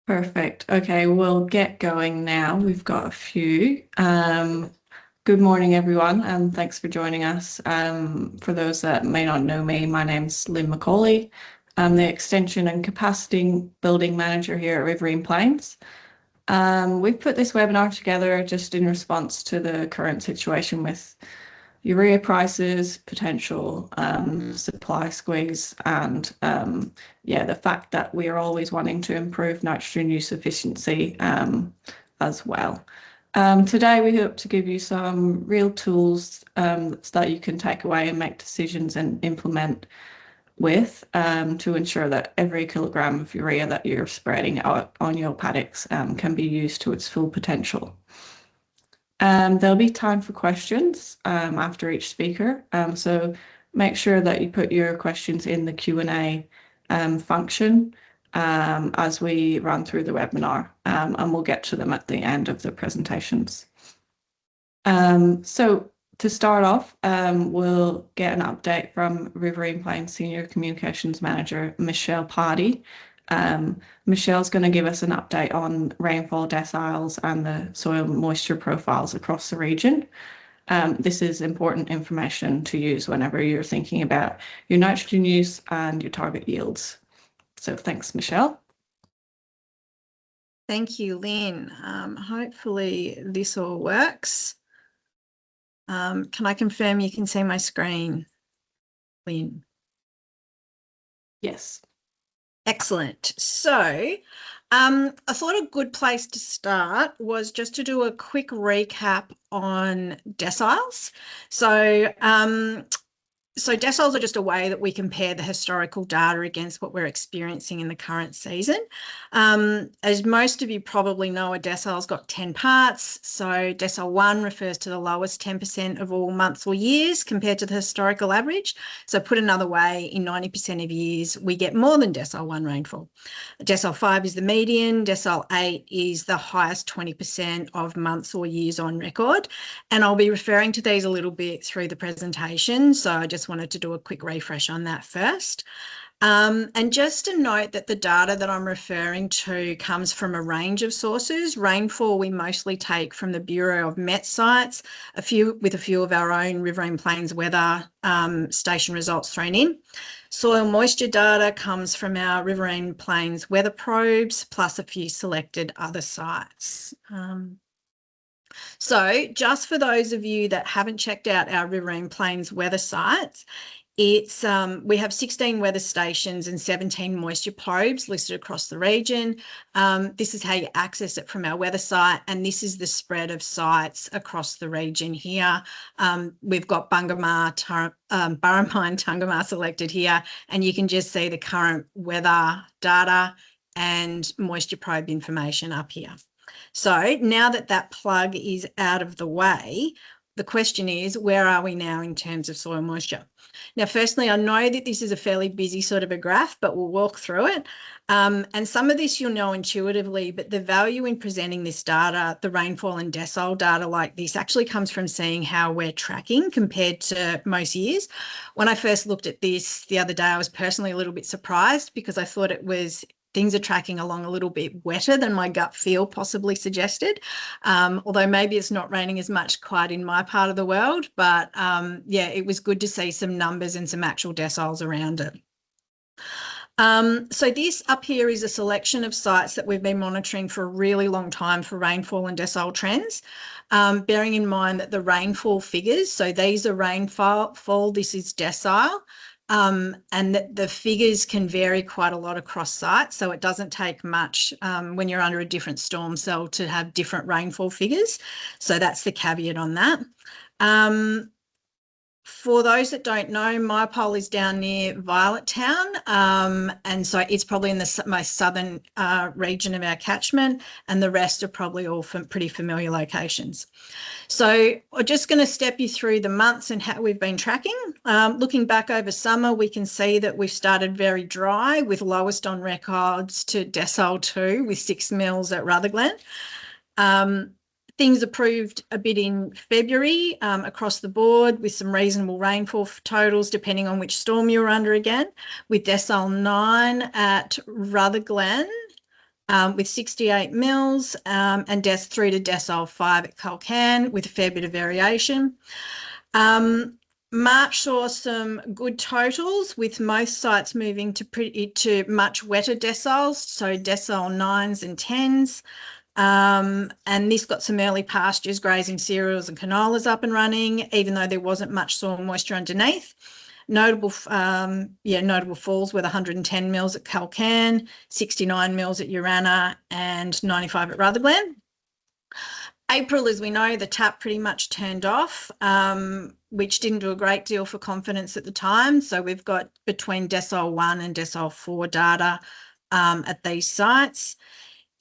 Perfect. Okay, we'll get going now. We've got a few. Good morning, everyone, and thanks for joining us. For those that may not know me, my name's Lynn McCauley. I'm the Extension and Capacity Building Manager here at Riverine Plains. We've put this webinar together just in response to the current situation with urea prices, potential supply squeeze, and the fact that we are always wanting to improve nitrogen use efficiency as well. Today we hope to give you some real tools that you can take away and make decisions and implement with to ensure that every kilogram of urea that you're spreading out on your paddocks can be used to its full potential. There'll be time for questions after each speaker, so make sure that you put your questions in the Q&A function as we run through the webinar, and we'll get to them at the end of the presentations. So to start off, we'll get an update from Riverine Plains Senior Communications Manager, Michelle Pardy. Michelle's going to give us an update on rainfall deciles and the soil moisture profiles across the region. This is important information to use whenever you're thinking about your nitrogen use and your target yields. So thanks, Michelle. Thank you, Lynn. Hopefully this all works. Can I confirm you can see my screen, Lynn? Yes. Excellent. So I thought a good place to start was just to do a quick recap on deciles. So deciles are just a way that we compare the historical data against what we're experiencing in the current season. As most of you probably know, a decile's got 10 parts. So decile 1 refers to the lowest 10% of all months or years compared to the historical average. So put another way, in 90% of years, we get more than decile 1 rainfall. Decile 5 is the median. Decile 8 is the highest 20% of months or years on record. And I'll be referring to these a little bit through the presentation. So I just wanted to do a quick refresh on that first. And just to note that the data that I'm referring to comes from a range of sources. Rainfall we mostly take from the Bureau of Met sites, with a few of our own Riverine Plains weather station results thrown in. Soil moisture data comes from our Riverine Plains weather probes, plus a few selected other sites. So just for those of you that haven't checked out our Riverine Plains weather sites, we have 16 weather stations and 17 moisture probes listed across the region. This is how you access it from our weather site, and this is the spread of sites across the region here. We've got Bungamar, Burramine, Tungamar selected here, and you can just see the current weather data and moisture probe information up here. So now that that plug is out of the way, the question is, where are we now in terms of soil moisture? Now, firstly, I know that this is a fairly busy sort of a graph, but we'll walk through it. And some of this you'll know intuitively, but the value in presenting this data, the rainfall and decile data like this, actually comes from seeing how we're tracking compared to most years. When I first looked at this the other day, I was personally a little bit surprised because I thought things are tracking along a little bit wetter than my gut feel possibly suggested, although maybe it's not raining as much quite in my part of the world, but yeah, it was good to see some numbers and some actual deciles around it. So this up here is a selection of sites that we've been monitoring for a really long time for rainfall and decile trends, bearing in mind that the rainfall figures, so these are rainfall, this is decile, and the figures can vary quite a lot across sites. So it doesn't take much when you're under a different storm cell to have different rainfall figures. So that's the caveat on that. For those that don't know, my pole is down near Violet Town, and so it's probably in the most southern region of our catchment, and the rest are probably all pretty familiar locations. So I'm just going to step you through the months and how we've been tracking. Looking back over summer, we can see that we've started very dry with lowest on records to decile 2 with 6 mils at Rutherglen. Things improved a bit in February across the board with some reasonable rainfall totals depending on which storm you were under again, with decile 9 at Rutherglen with 68 mils and through to decile 5 at Culcan with a fair bit of variation. March saw some good totals with most sites moving to much wetter deciles, so decile 9s and 10s. And this got some early pastures, grazing cereals and canolas up and running, even though there wasn't much soil moisture underneath. Notable falls with 110 mils at Culcan, 69 mils at Urana, and 95 at Rutherglen. April, as we know, the tap pretty much turned off, which didn't do a great deal for confidence at the time. So we've got between decile 1 and decile 4 data at these sites.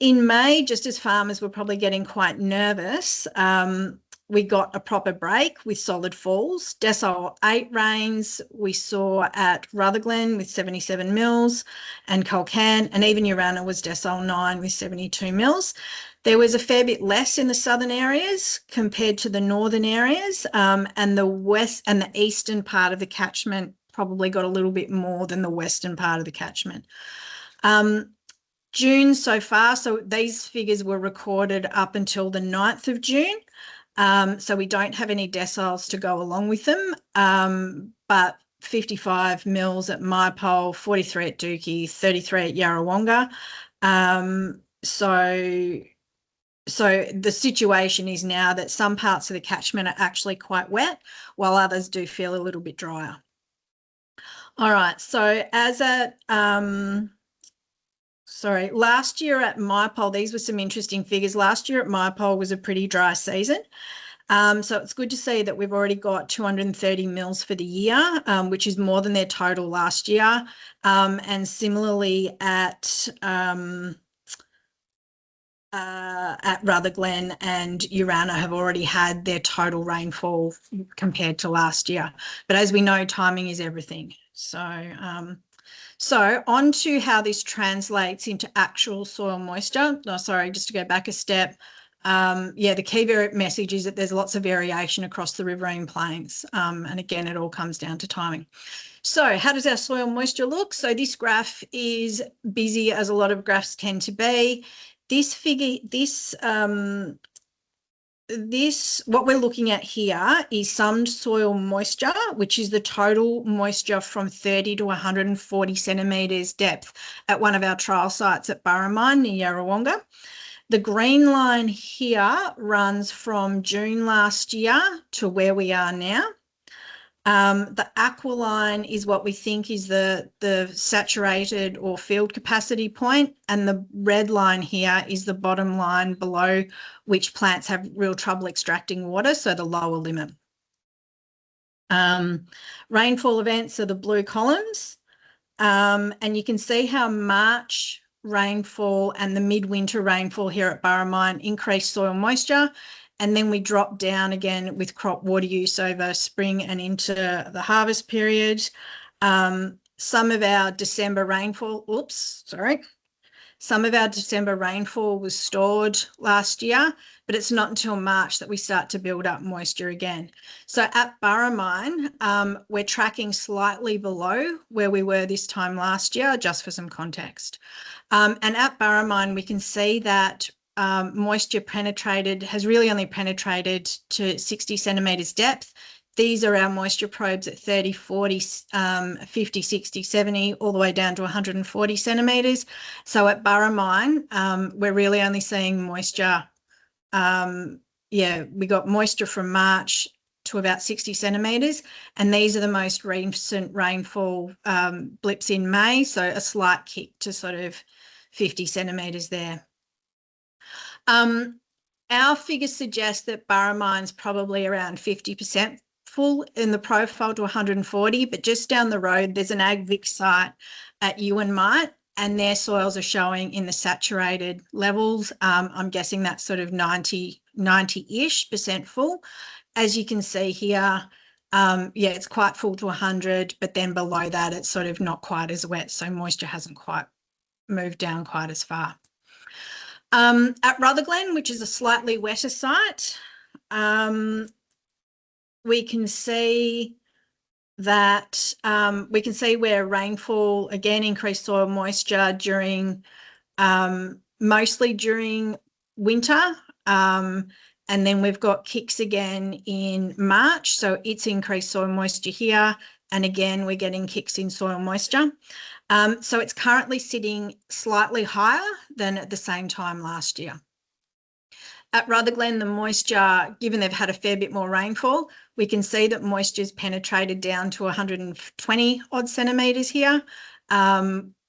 In May, just as farmers were probably getting quite nervous, we got a proper break with solid falls. Decile 8 rains we saw at Rutherglen with 77 mils and Culcan, and even Urana was decile 9 with 72 mils. There was a fair bit less in the southern areas compared to the northern areas, and the west and the eastern part of the catchment probably got a little bit more than the western part of the catchment. June so far, so these figures were recorded up until the 9th of June. So we don't have any deciles to go along with them, but 55 mils at Mypole, 43 at Dookie, 33 at Yarrawonga. So the situation is now that some parts of the catchment are actually quite wet, while others do feel a little bit drier. All right, so as at last year at Mypole, these were some interesting figures. Last year at Mypole was a pretty dry season. So it's good to see that we've already got 230 mils for the year, which is more than their total last year. And similarly at Rutherglen and Urana have already had their total rainfall compared to last year. But as we know, timing is everything. So on to how this translates into actual soil moisture. No, sorry, just to go back a step. The key message is that there's lots of variation across the Riverine Plains. And again, it all comes down to timing. So how does our soil moisture look? So this graph is busy, as a lot of graphs tend to be. This figure, what we're looking at here is summed soil moisture, which is the total moisture from 30 to 140 centimetres depth at one of our trial sites at Burramine near Yarrawonga. The green line here runs from June last year to where we are now. The aqua line is what we think is the saturated or field capacity point, and the red line here is the bottom line below which plants have real trouble extracting water, so the lower limit. Rainfall events are the blue columns, and you can see how March rainfall and the midwinter rainfall here at Burramine increased soil moisture, and then we drop down again with crop water use over spring and into the harvest period. Some of our December rainfall was stored last year, but it's not until March that we start to build up moisture again. So at Burramine, we're tracking slightly below where we were this time last year, just for some context. And at Burramine, we can see that moisture has really only penetrated to 60 centimetres depth. These are our moisture probes at 30, 40, 50, 60, 70, all the way down to 140 centimetres. So at Burramine, we're really only seeing moisture. We got moisture from March to about 60 centimetres, and these are the most recent rainfall blips in May, so a slight kick to sort of 50 centimetres there. Our figures suggest that Burramine's probably around 50% full in the profile to 140, but just down the road, there's an AgVic site at Ewan-Mite, and their soils are showing in the saturated levels. I'm guessing that's sort of 90-ish% full. As you can see here, it's quite full to 100, but then below that, it's sort of not quite as wet, so moisture hasn't quite moved down quite as far. At Rutherglen, which is a slightly wetter site, we can see that where rainfall, again, increased soil moisture during mostly during winter. And then we've got kicks again in March. So it's increased soil moisture here. And again, we're getting kicks in soil moisture. So it's currently sitting slightly higher than at the same time last year. At Rutherglen, the moisture, given they've had a fair bit more rainfall, we can see that moisture's penetrated down to 120 odd centimetres here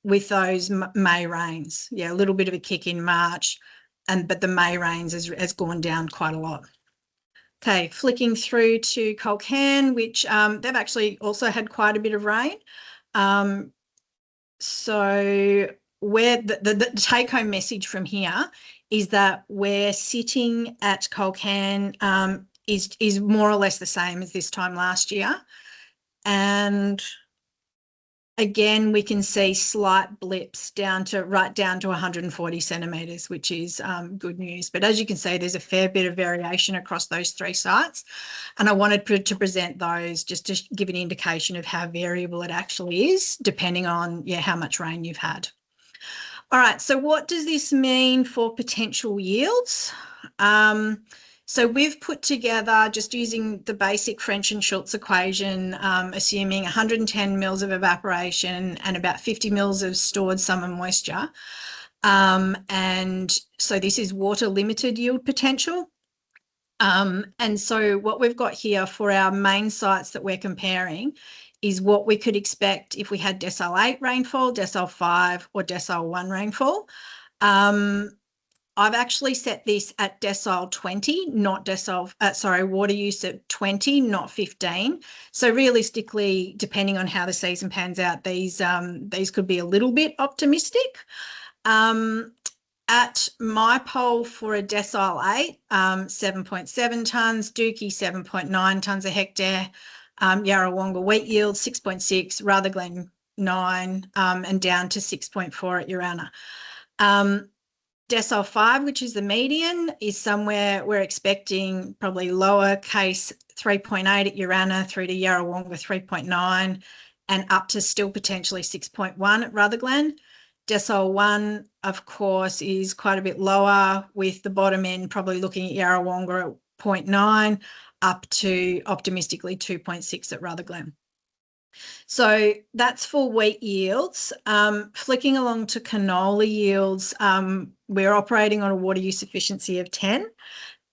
with those May rains. Yeah, a little bit of a kick in March, but the May rains has gone down quite a lot. Okay, flicking through to Culcairn, which they've actually also had quite a bit of rain. So where the take-home message from here is that we're sitting at Culcairn is more or less the same as this time last year. And again, we can see slight blips right down to 140 centimetres, which is good news. But as you can see, there's a fair bit of variation across those 3 sites. And I wanted to present those just to give an indication of how variable it actually is, depending on how much rain you've had. All right, so what does this mean for potential yields? So we've put together, just using the basic French and Schultz equation, assuming 110 mils of evaporation and about 50 mils of stored summer moisture. And so this is water limited yield potential. And so what we've got here for our main sites that we're comparing is what we could expect if we had decile 8 rainfall, decile 5 or decile 1 rainfall. I've actually set this at decile 20, not water use at 20, not 15. So realistically, depending on how the season pans out, these could be a little bit optimistic. At my poll for a decile 8, 7.7 tonnes, Dookie 7.9 tonnes a hectare, Yarrawonga wheat yield 6.6, Rutherglen 9, and down to 6.4 at Urana. Decile 5, which is the median, is somewhere we're expecting probably lower case 3.8 at Urana through to Yarrawonga 3.9 and up to still potentially 6.1 at Rutherglen. Decile 1, of course, is quite a bit lower, with the bottom end probably looking at Yarrawonga at 0.9 up to optimistically 2.6 at Rutherglen. So that's for wheat yields. Flicking along to canola yields, we're operating on a water use efficiency of 10,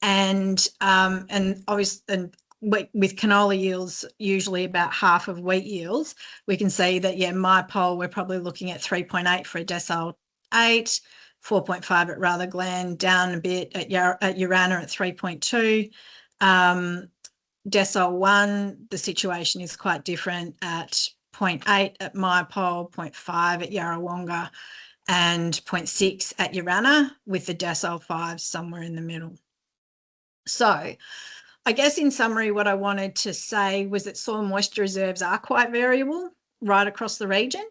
and obviously, with canola yields usually about half of wheat yields, we can see that my poll we're probably looking at 3.8 for a decile 8, 4.5 at Rutherglen, down a bit at Urana at 3.2. Decile 1, the situation is quite different at 0.8 at my poll, 0.5 at Yarrawonga, and 0.6 at Urana, with the decile 5 somewhere in the middle. So I guess in summary, what I wanted to say was that soil moisture reserves are quite variable right across the region.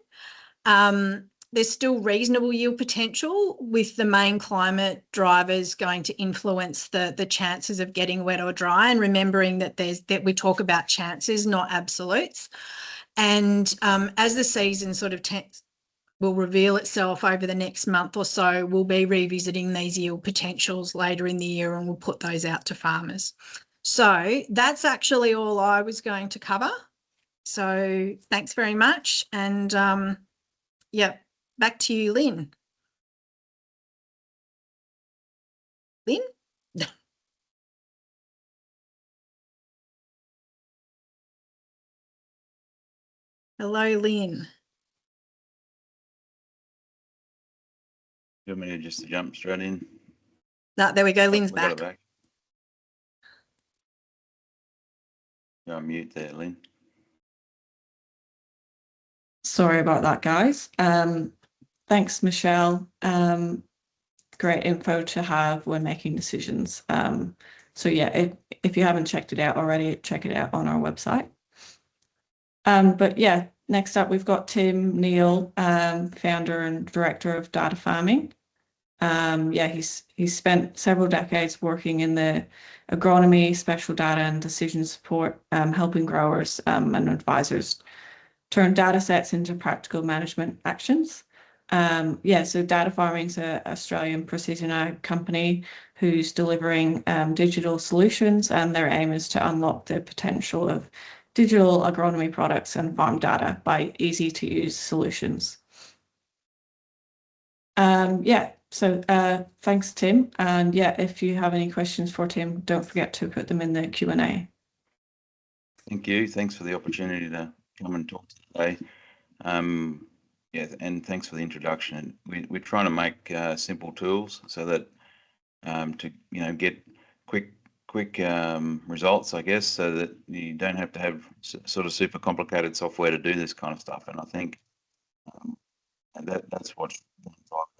There's still reasonable yield potential, with the main climate drivers going to influence the chances of getting wet or dry, and remembering that we talk about chances, not absolutes. And as the season sort of will reveal itself over the next month or so, we'll be revisiting these yield potentials later in the year, and we'll put those out to farmers. So that's actually all I was going to cover. So thanks very much. And back to you, Lynn. Lynn? Hello, Lynn. You want me to just jump straight in? No, there we go. Lynn's We got it back. back. You're on mute there, Lynn. Sorry about that, guys. Thanks, Michelle. Great info to have when making decisions. So yeah, if you haven't checked it out already, check it out on our website. But yeah, next up we've got Tim Neale, founder and director of DataFarming. He's spent several decades working in the agronomy, special data and decision support, helping growers and advisors turn data sets into practical management actions. Yeah, so DataFarming is an Australian precision ag company who's delivering digital solutions, and their aim is to unlock the potential of digital agronomy products and farm data by easy to use solutions. Yeah, so thanks, Tim. And yeah, if you have any questions for Tim, don't forget to put them in the Q&A. Thank you. Thanks for the opportunity to come and talk today. Yeah, and thanks for the introduction. We're trying to make simple tools so that to get quick results, I guess, so that you don't have to have sort of super complicated software to do this kind of stuff. And I think that's what the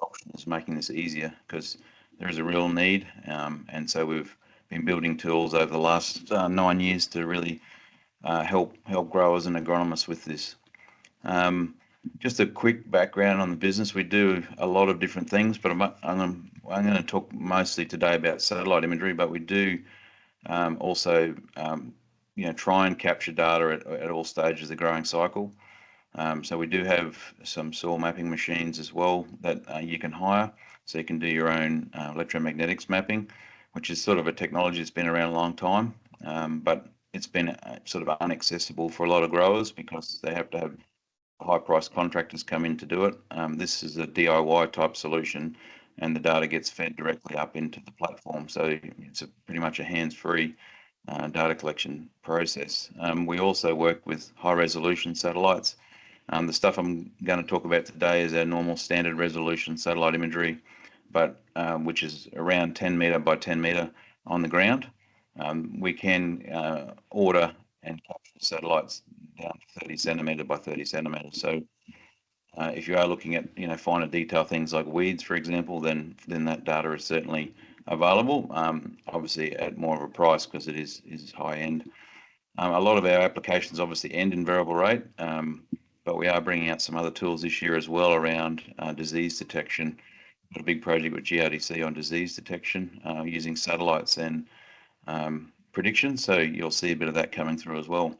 option is, making this easier, because there is a real need. And so we've been building tools over the last 9 years to really help growers and agronomists with this. Just a quick background on the business. We do a lot of different things, but I'm going to talk mostly today about satellite imagery, but we do also try and capture data at all stages of the growing cycle. So we do have some soil mapping machines as well that you can hire, so you can do your own electromagnetics mapping, which is sort of a technology that's been around a long time, but it's been sort of inaccessible for a lot of growers because they have to have high-priced contractors come in to do it. This is a DIY type solution, and the data gets fed directly up into the platform. So it's pretty much a hands-free data collection process. We also work with high-resolution satellites. The stuff I'm going to talk about today is our normal standard resolution satellite imagery, but which is around 10 metre by 10 metre on the ground. We can order and capture satellites down to 30 centimetre by 30 centimetres. So if you are looking at finer detail things like weeds, for example, then that data is certainly available. Obviously at more of a price because it is high end. A lot of our applications obviously end in variable rate, but we are bringing out some other tools this year as well around disease detection. Got a big project with GRDC on disease detection using satellites and prediction. So you'll see a bit of that coming through as well.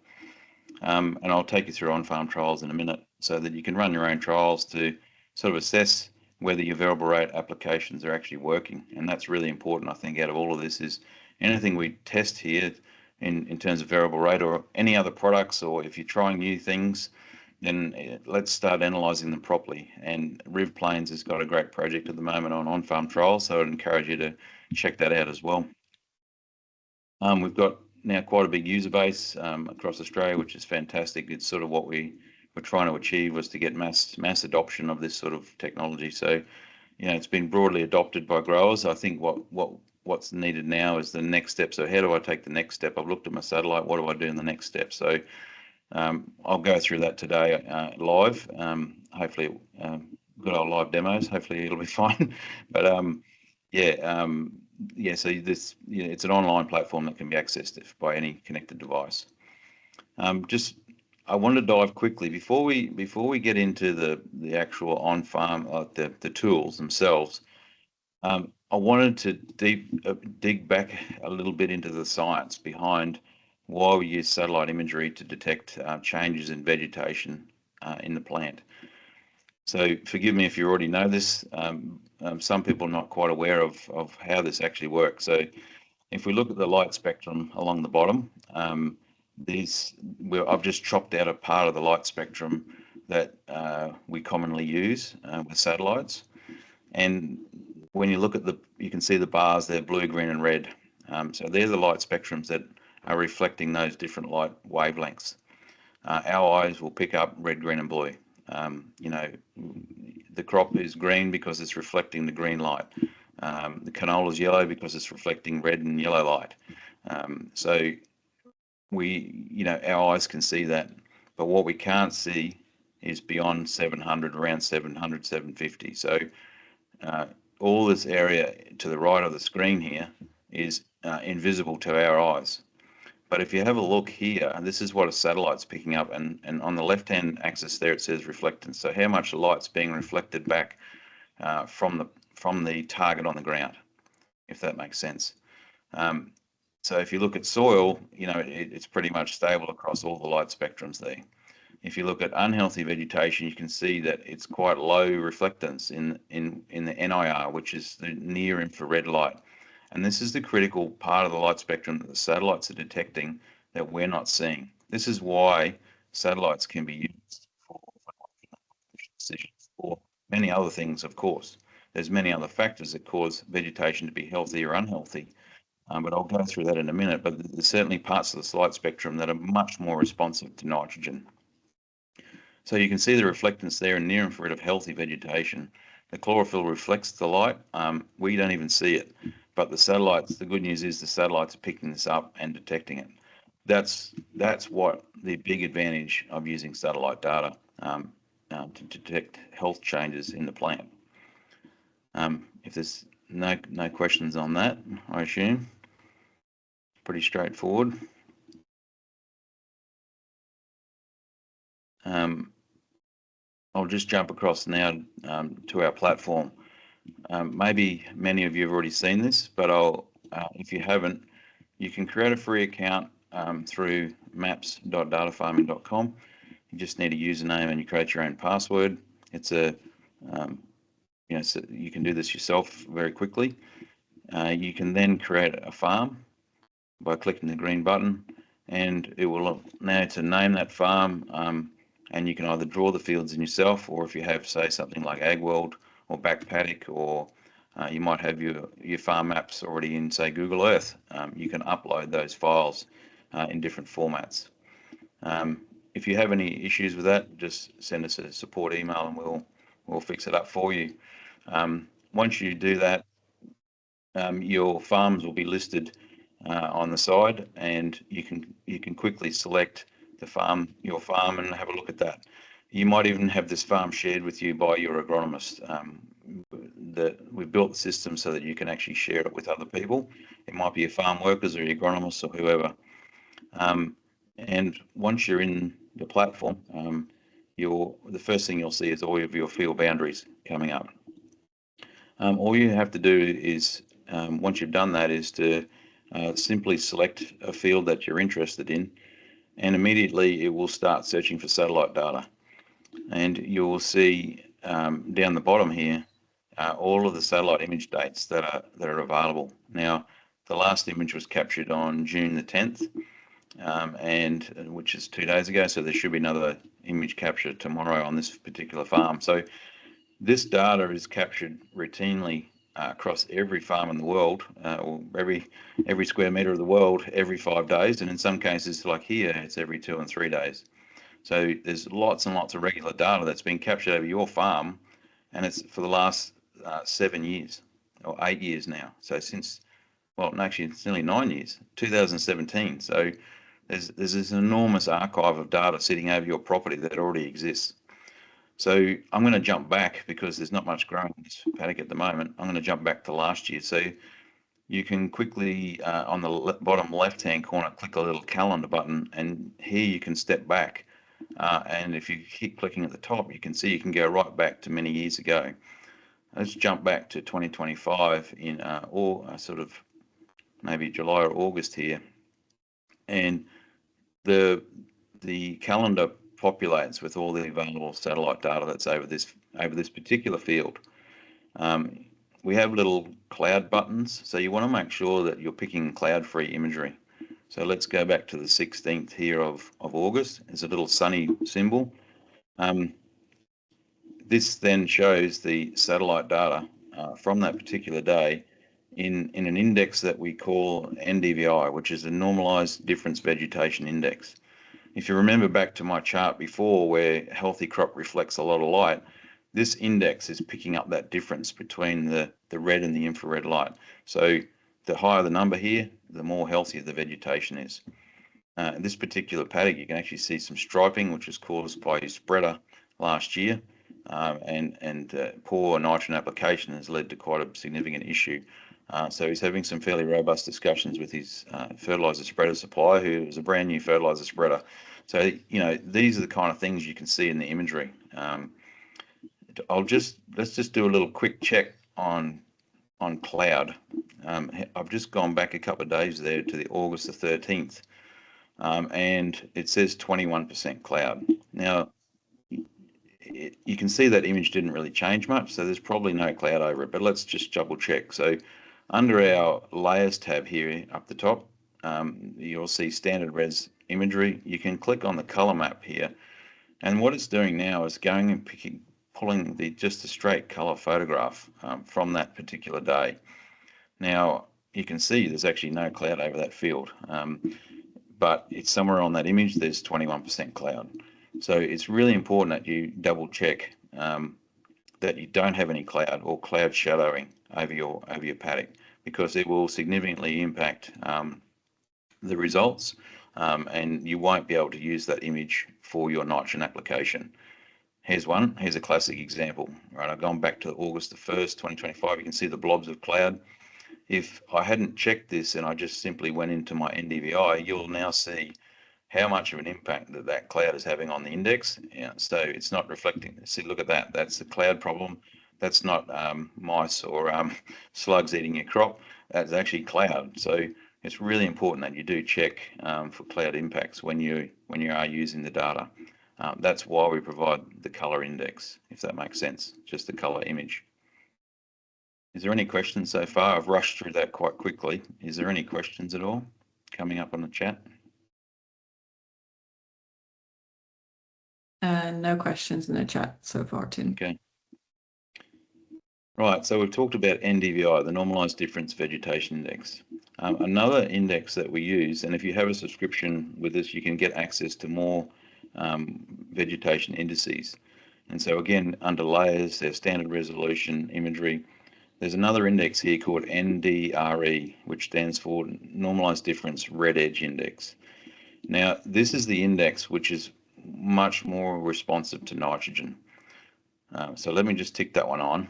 And I'll take you through on-farm trials in a minute so that you can run your own trials to sort of assess whether your variable rate applications are actually working. And that's really important, I think, out of all of this is anything we test here in terms of variable rate or any other products, or if you're trying new things, then let's start analysing them properly. And Riv Plains has got a great project at the moment on-farm trials, so I'd encourage you to check that out as well. We've got now quite a big user base across Australia, which is fantastic. It's sort of what we were trying to achieve, was to get mass adoption of this sort of technology. So, it's been broadly adopted by growers. I think what's needed now is the next step. So how do I take the next step? I've looked at my satellite. What do I do in the next step? So I'll go through that today live. Hopefully, good old live demos. Hopefully it'll be fine. But so this, it's an online platform that can be accessed by any connected device. I want to dive quickly before we get into the actual on-farm, the tools themselves. I wanted to dig back a little bit into the science behind why we use satellite imagery to detect changes in vegetation in the plant. So forgive me if you already know this. Some people are not quite aware of how this actually works. So if we look at the light spectrum along the bottom, I've just chopped out a part of the light spectrum that we commonly use with satellites. And when you look at you can see the bars there, blue, green, and red. So they're the light spectrums that are reflecting those different light wavelengths. Our eyes will pick up red, green, and blue. The crop is green because it's reflecting the green light. The canola is yellow because it's reflecting red and yellow light. So our eyes can see that, but what we can't see is beyond 700, around 700, 750. So all this area to the right of the screen here is invisible to our eyes. But if you have a look here, and this is what a satellite's picking up, and on the left-hand axis there it says reflectance. So how much light's being reflected back from the target on the ground, if that makes sense. So if you look at soil, it's pretty much stable across all the light spectrums there. If you look at unhealthy vegetation, you can see that it's quite low reflectance in the NIR, which is the near infrared light. And this is the critical part of the light spectrum that the satellites are detecting that we're not seeing. This is why satellites can be used for decisions, or many other things, of course. There's many other factors that cause vegetation to be healthy or unhealthy, but I'll go through that in a minute. But there's certainly parts of the light spectrum that are much more responsive to nitrogen. So you can see the reflectance there in near infrared of healthy vegetation. The chlorophyll reflects the light. We don't even see it, but the satellites, the good news is the satellites are picking this up and detecting it. That's what the big advantage of using satellite data to detect health changes in the plant. If there's no questions on that, I assume pretty straightforward. I'll just jump across now to our platform. Maybe many of you have already seen this, but if you haven't, you can create a free account through maps.datafarming.com. You just need a username and you create your own password. It's so you can do this yourself very quickly. You can then create a farm by clicking the green button, and it will now to name that farm. And you can either draw the fields in yourself, or if you have, say, something like AgWorld or Back Paddock, or you might have your farm maps already in, say, Google Earth, you can upload those files in different formats. If you have any issues with that, just send us a support email and we'll fix it up for you. Once you do that, your farms will be listed on the side, and you can quickly select your farm and have a look at that. You might even have this farm shared with you by your agronomist. We've built the system so that you can actually share it with other people. It might be your farm workers or your agronomists or whoever. And once you're in the platform, the first thing you'll see is all of your field boundaries coming up. All you have to do is, once you've done that, is to simply select a field that you're interested in, and immediately it will start searching for satellite data. And you'll see down the bottom here all of the satellite image dates that are available. Now, the last image was captured on June the 10th, which is 2 days ago, so there should be another image capture tomorrow on this particular farm. So this data is captured routinely across every farm in the world, or every square metre of the world, every 5 days, and in some cases, like here, it's every 2 and 3 days. So there's lots and lots of regular data that's been captured over your farm, and it's for the last 7 years or 8 years now. So actually it's nearly 9 years, 2017. So there's this enormous archive of data sitting over your property that already exists. So I'm going to jump back because there's not much growing in this paddock at the moment. I'm going to jump back to last year. So you can quickly, on the bottom left-hand corner, click a little calendar button, and here you can step back. And if you keep clicking at the top, you can see you can go right back to many years ago. Let's jump back to 2025 in sort of maybe July or August here. And the calendar populates with all the available satellite data that's over this particular field. We have little cloud buttons, so you want to make sure that you're picking cloud-free imagery. So let's go back to the 16th here of August. There's a little sunny symbol. This then shows the satellite data from that particular day in an index that we call NDVI, which is a normalized difference vegetation index. If you remember back to my chart before where healthy crop reflects a lot of light, this index is picking up that difference between the red and the infrared light. So the higher the number here, the more healthy the vegetation is. In this particular paddock, you can actually see some striping, which was caused by his spreader last year, and poor nitrogen application has led to quite a significant issue. So he's having some fairly robust discussions with his fertilizer spreader supplier, who is a brand new fertilizer spreader. So, these are the kind of things you can see in the imagery. Let's just do a little quick check on cloud. I've just gone back a couple of days there to the August the 13th. and it says 21% cloud. Now, you can see that image didn't really change much, so there's probably no cloud over it, but let's just double check. So under our layers tab here up the top, you'll see standard res imagery. You can click on the color map here, and what it's doing now is going and pulling just a straight color photograph from that particular day. Now you can see there's actually no cloud over that field, but it's somewhere on that image there's 21% cloud. So it's really important that you double check that you don't have any cloud or cloud shadowing over your paddock, because it will significantly impact the results, and you won't be able to use that image for your nitrogen application. Here's a classic example, right? I've gone back to August the 1st, 2025. You can see the blobs of cloud. If I hadn't checked this and I just simply went into my NDVI, you'll now see how much of an impact that cloud is having on the index. Yeah, so it's not reflecting. See, look at that. That's the cloud problem. That's not mice or slugs eating your crop. That's actually cloud. So it's really important that you do check for cloud impacts when you are using the data. That's why we provide the color index, if that makes sense, just the color image. Is there any questions so far? I've rushed through that quite quickly. Is there any questions at all coming up on the chat? No questions in the chat so far, Tim. Okay. Right, so we've talked about NDVI, the Normalized Difference Vegetation Index. Another index that we use, and if you have a subscription with us, you can get access to more vegetation indices. And so again, under layers, there's standard resolution imagery. There's another index here called NDRE, which stands for Normalized Difference Red Edge Index. Now, this is the index which is much more responsive to nitrogen. So let me just tick that one on,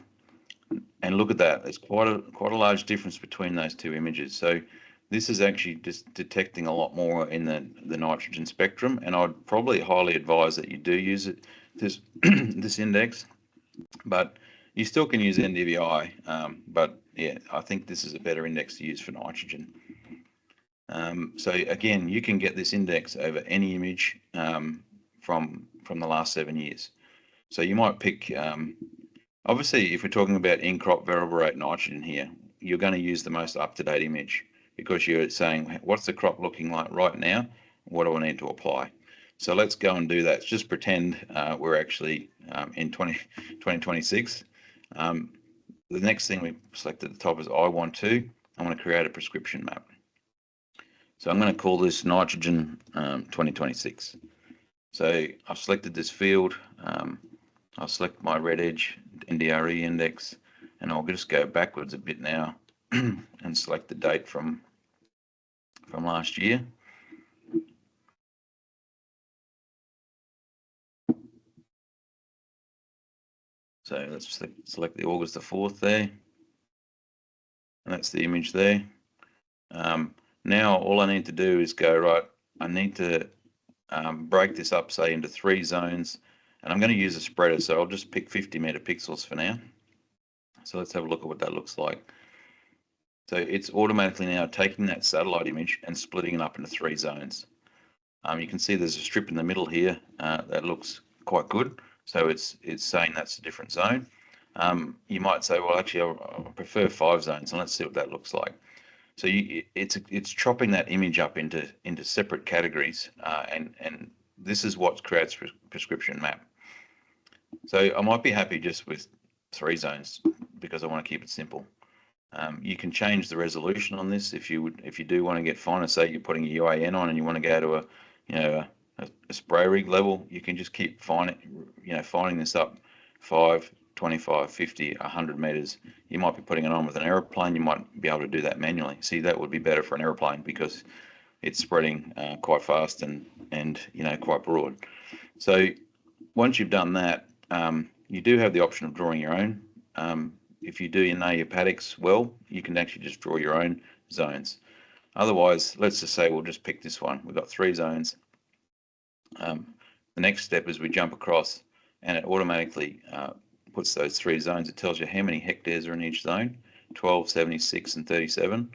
and look at that. There's quite a large difference between those two images. So this is actually just detecting a lot more in the nitrogen spectrum, and I'd probably highly advise that you do use it, this index, but you still can use NDVI, but yeah, I think this is a better index to use for nitrogen. So again, you can get this index over any image from the last 7 years. So you might pick, obviously, if we're talking about in-crop variable rate nitrogen here, you're going to use the most up-to-date image, because you're saying, what's the crop looking like right now? What do I need to apply? So let's go and do that. Just pretend we're actually in 2026. The next thing we select at the top is I want to create a prescription map. So I'm going to call this nitrogen 2026. So I've selected this field. I'll select my red edge NDRE index, and I'll just go backwards a bit now and select the date from last year. So let's select the August the 4th there, and that's the image there. Now all I need to do is go, right, I need to break this up, say, into 3 zones, and I'm going to use a spreader, so I'll just pick 50 megapixels for now. So let's have a look at what that looks like. So it's automatically now taking that satellite image and splitting it up into 3 zones. You can see there's a strip in the middle here that looks quite good. So it's saying that's a different zone. You might say, well, actually, I prefer 5 zones, and let's see what that looks like. So it's chopping that image up into separate categories, and this is what creates prescription map. So I might be happy just with 3 zones because I want to keep it simple. You can change the resolution on this if you do want to get finer. Say you're putting a UAN on and you want to go to a spray rig level. You can just keep fining this up 5, 25, 50, 100 meters. You might be putting it on with an aeroplane. You might be able to do that manually. See, that would be better for an aeroplane because it's spreading quite fast and quite broad. So once you've done that, you do have the option of drawing your own. If you do know your paddocks well, you can actually just draw your own zones. Otherwise, let's just say we'll just pick this one. We've got 3 zones. The next step is we jump across, and it automatically puts those 3 zones. It tells you how many hectares are in each zone, 12, 76, and 37.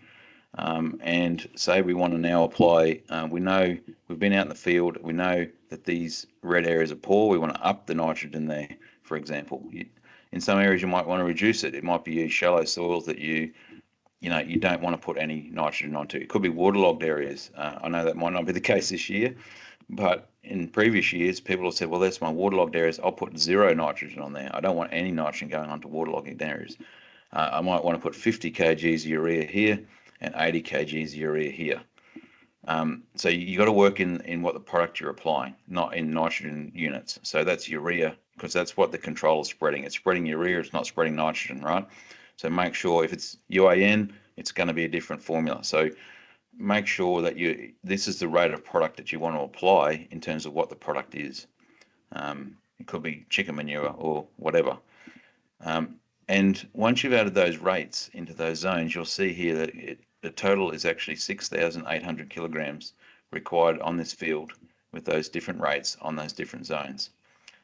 and say we want to now apply, we know we've been out in the field, we know that these red areas are poor, we want to up the nitrogen there, for example. In some areas you might want to reduce it. It might be shallow soils that you don't want to put any nitrogen onto. It could be waterlogged areas. I know that might not be the case this year, but in previous years, people have said, well, that's my waterlogged areas. I'll put 0 nitrogen on there. I don't want any nitrogen going onto waterlogged areas. I might want to put 50 kgs urea here and 80 kgs urea here. So you got to work in what the product you're applying, not in nitrogen units. So that's urea, because that's what the control is spreading. It's spreading urea, it's not spreading nitrogen, right? So make sure if it's UAN, it's going to be a different formula. So make sure that this is the rate of product that you want to apply in terms of what the product is. It could be chicken manure or whatever. And once you've added those rates into those zones, you'll see here that the total is actually 6,800 kilograms required on this field with those different rates on those different zones.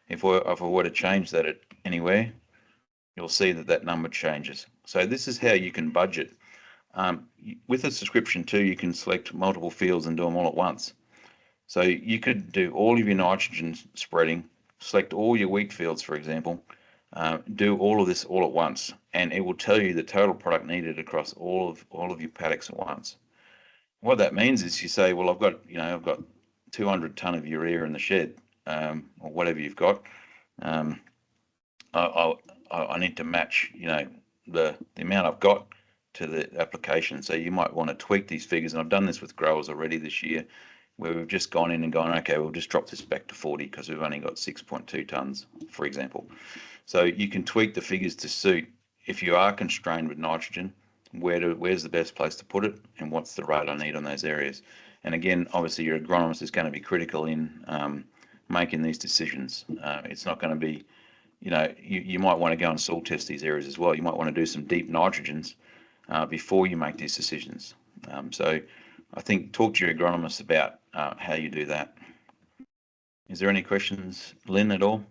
If I were to change that at anywhere, you'll see that that number changes. So this is how you can budget. With a subscription too, you can select multiple fields and do them all at once. So you could do all of your nitrogen spreading, select all your wheat fields, for example, do all of this all at once, and it will tell you the total product needed across all of your paddocks at once. What that means is you say, well, I've got 200 ton of urea in the shed, or whatever you've got. I need to match, the amount I've got to the application. So you might want to tweak these figures, and I've done this with growers already this year, where we've just gone in and gone, okay, we'll just drop this back to 40 because we've only got 6.2 tons, for example. So you can tweak the figures to suit, if you are constrained with nitrogen, where's the best place to put it and what's the rate I need on those areas. And again, obviously your agronomist is going to be critical in making these decisions. It's not going to be, you might want to go and soil test these areas as well. You might want to do some deep nitrogens before you make these decisions. So I think talk to your agronomist about how you do that. Is there any questions, Lynn, at all?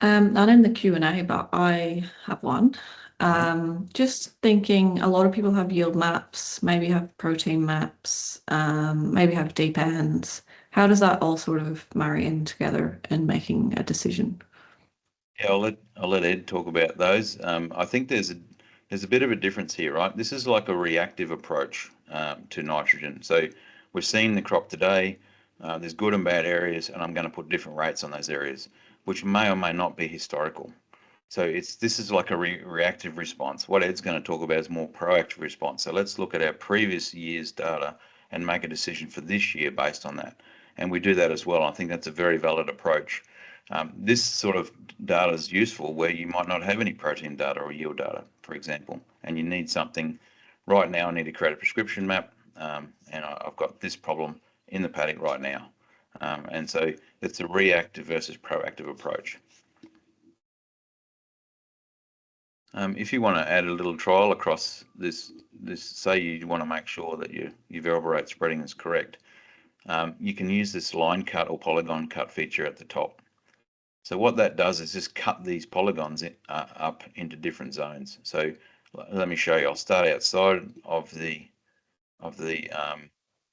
Not in the Q&A, but I have one. Just thinking, a lot of people have yield maps, maybe have protein maps, maybe have deep ends. How does that all sort of marry in together in making a decision? Yeah, I'll let Ed talk about those. I think there's a bit of a difference here, right? This is like a reactive approach to nitrogen. So we're seeing the crop today. There's good and bad areas, and I'm going to put different rates on those areas, which may or may not be historical. So this is like a reactive response. What Ed's going to talk about is more proactive response. So let's look at our previous year's data and make a decision for this year based on that. And we do that as well. I think that's a very valid approach. This sort of data is useful where you might not have any protein data or yield data, for example, and you need something. Right now I need to create a prescription map, and I've got this problem in the paddock right now. And so it's a reactive versus proactive approach. If you want to add a little trial across this, say you want to make sure that your variable rate spreading is correct, you can use this line cut or polygon cut feature at the top. So what that does is just cut these polygons up into different zones. So let me show you. I'll start outside of the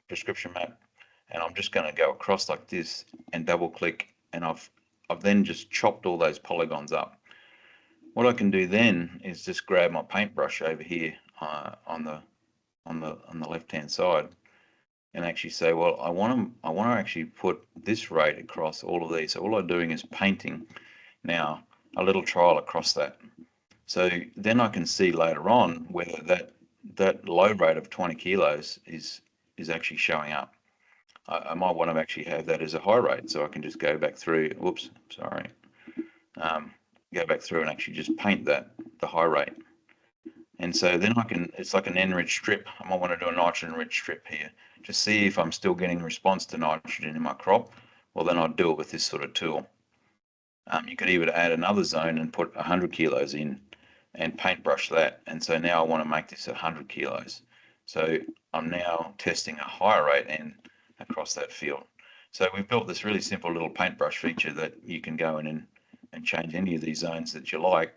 prescription map, and I'm just going to go across like this and double click, and I've then just chopped all those polygons up. What I can do then is just grab my paintbrush over here on the left hand side and actually say, well, I want to actually put this rate across all of these. So all I'm doing is painting now a little trial across that. So then I can see later on whether that low rate of 20 kilos is actually showing up. I might want to actually have that as a high rate, so I can just go back through. Whoops, sorry. Go back through and actually just paint the high rate. And so then it's like an enriched strip. I might want to do a nitrogen enriched strip here to see if I'm still getting response to nitrogen in my crop. Well, then I'd do it with this sort of tool. You could even add another zone and put 100 kilos in and paintbrush that. And so now I want to make this 100 kilos. So I'm now testing a higher rate and across that field. So we've built this really simple little paintbrush feature that you can go in and change any of these zones that you like.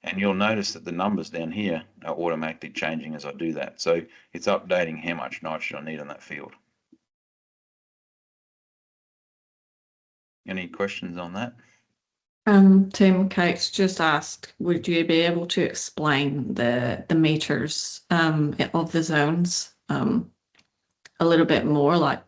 And you'll notice that the numbers down here are automatically changing as I do that. So it's updating how much nitrogen I need on that field. Any questions on that? Tim Cates just asked, would you be able to explain the meters of the zones a little bit more? Like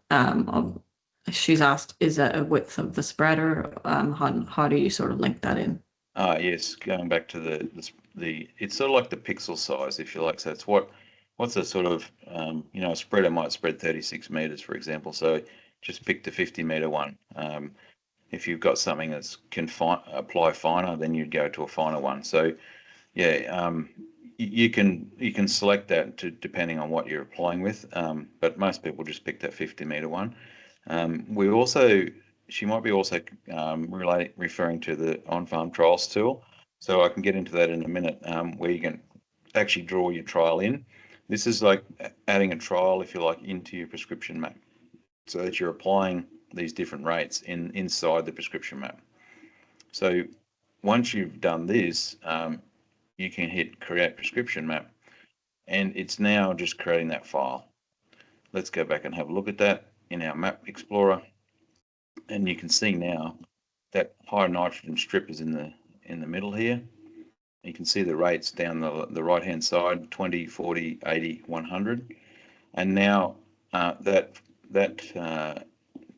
she's asked, is it a width of the spreader? How do you sort of link that in? Yes, going back to the it's sort of like the pixel size, if you like. So it's what's a sort of you know, a spreader might spread 36 meters, for example. So just pick the 50-meter one. If you've got something that's can apply finer, then you'd go to a finer one. So yeah, you can select that depending on what you're applying with, but most people just pick that 50-meter one. We also, she might be also referring to the on-farm trials tool. So I can get into that in a minute, where you can actually draw your trial in. This is like adding a trial, if you like, into your prescription map, so that you're applying these different rates inside the prescription map. So once you've done this, you can hit create prescription map, and it's now just creating that file. Let's go back and have a look at that in our map explorer, and you can see now that high nitrogen strip is in the middle here. You can see the rates down the right hand side, 20, 40, 80, 100, and now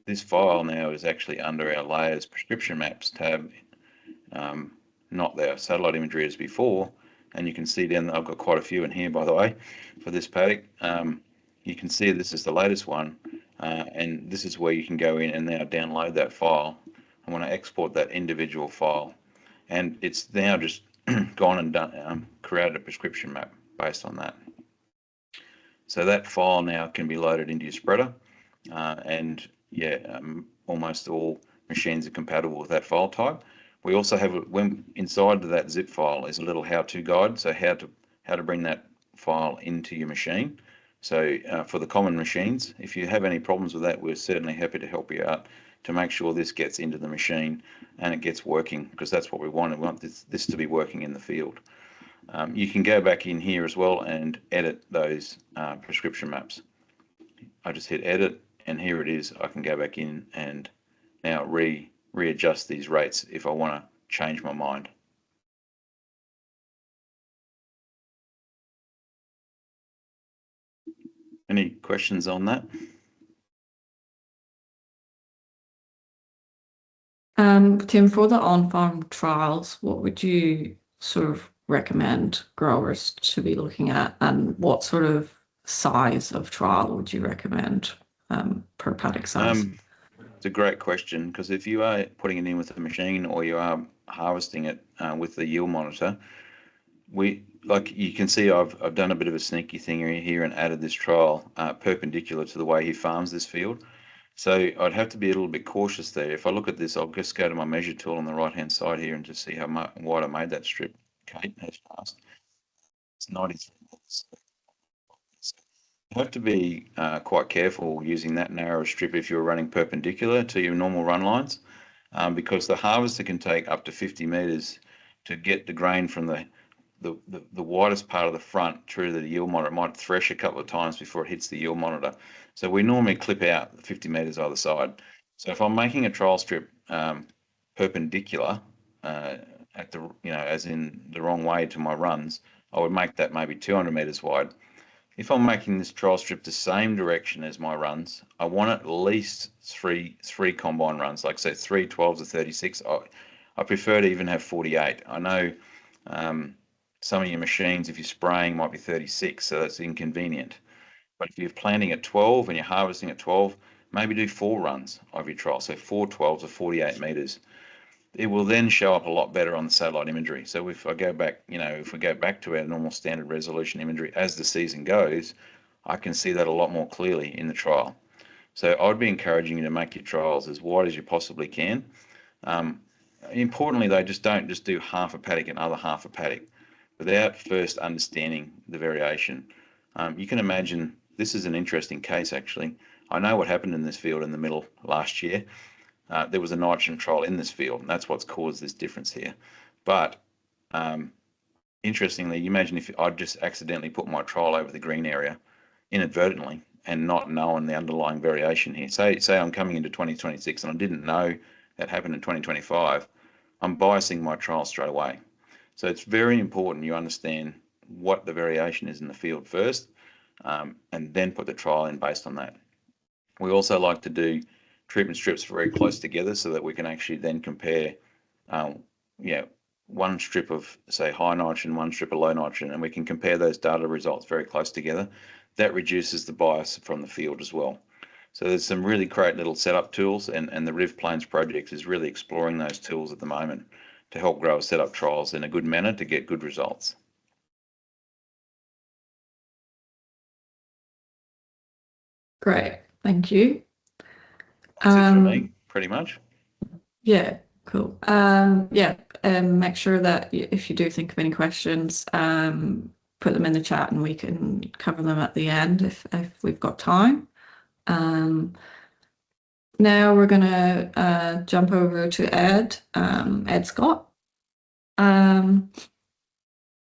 this file now is actually under our layers prescription maps tab, not the satellite imagery as before. And you can see down, I've got quite a few in here, by the way, for this paddock. You can see this is the latest one, and this is where you can go in and now download that file. I want to export that individual file, and it's now just gone and done, created a prescription map based on that. So that file now can be loaded into your spreader, and yeah, almost all machines are compatible with that file type. We also have, when inside of that zip file is a little how-to guide, so how to bring that file into your machine. So for the common machines, if you have any problems with that, we're certainly happy to help you out to make sure this gets into the machine and it gets working, because that's what we want. We want this to be working in the field. You can go back in here as well and edit those prescription maps. I just hit edit, and here it is. I can go back in and now readjust these rates if I want to change my mind. Any questions on that? Tim, for the on-farm trials, what would you sort of recommend growers to be looking at, and what sort of size of trial would you recommend per paddock size? It's a great question, because if you are putting it in with a machine or you are harvesting it with the yield monitor, like you can see, I've done a bit of a sneaky thing here and added this trial perpendicular to the way he farms this field. So I'd have to be a little bit cautious there. If I look at this, I'll just go to my measure tool on the right hand side here and just see how wide I made that strip. Kate has passed. It's 93 meters. You have to be quite careful using that narrow strip if you're running perpendicular to your normal run lines, because the harvester can take up to 50 meters to get the grain from the widest part of the front through the yield monitor. It might thresh a couple of times before it hits the yield monitor. So we normally clip out 50 meters either side. So if I'm making a trial strip perpendicular at the, you know, as in the wrong way to my runs, I would make that maybe 200 meters wide. If I'm making this trial strip the same direction as my runs, I want at least three combine runs, like say 3 12s or 36. I prefer to even have 48. I know some of your machines, if you're spraying, might be 36, so that's inconvenient. But if you're planting at 12 and you're harvesting at 12, maybe do 4 runs of your trial, so 4 12s or 48 meters. It will then show up a lot better on the satellite imagery. So if I go back, you know, if we go back to our normal standard resolution imagery as the season goes, I can see that a lot more clearly in the trial. So I'd be encouraging you to make your trials as wide as you possibly can. Importantly, though, don't just do half a paddock and other half a paddock without first understanding the variation. You can imagine, this is an interesting case actually. I know what happened in this field in the middle last year. There was a nitrogen trial in this field, and that's what's caused this difference here. But interestingly, you imagine if I'd just accidentally put my trial over the green area inadvertently and not knowing the underlying variation here. Say I'm coming into 2026 and I didn't know that happened in 2025. I'm biasing my trial straight away. So it's very important you understand what the variation is in the field first, and then put the trial in based on that. We also like to do treatment strips very close together so that we can actually then compare, one strip of, say, high nitrogen, one strip of low nitrogen, and we can compare those data results very close together. That reduces the bias from the field as well. So there's some really great little setup tools, and the Riv Plains project is really exploring those tools at the moment to help growers set up trials in a good manner to get good results. Great, thank you. That's it for me, pretty much. Yeah, cool. Make sure that if you do think of any questions, put them in the chat and we can cover them at the end if we've got time. Now we're going to jump over to Ed Scott.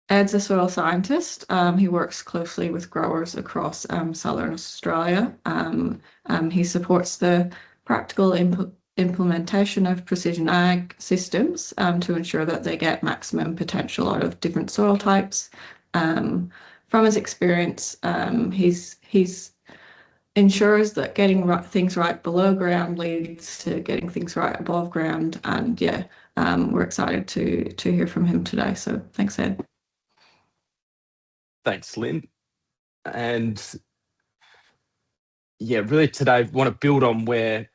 Ed's a soil scientist. He works closely with growers across Southern Australia. He supports the practical implementation of precision ag systems to ensure that they get maximum potential out of different soil types. From his experience, he's ensures that getting things right below ground leads to getting things right above ground. And we're excited to hear from him today. So thanks, Ed. Thanks, Lynn. And really today I want to build on where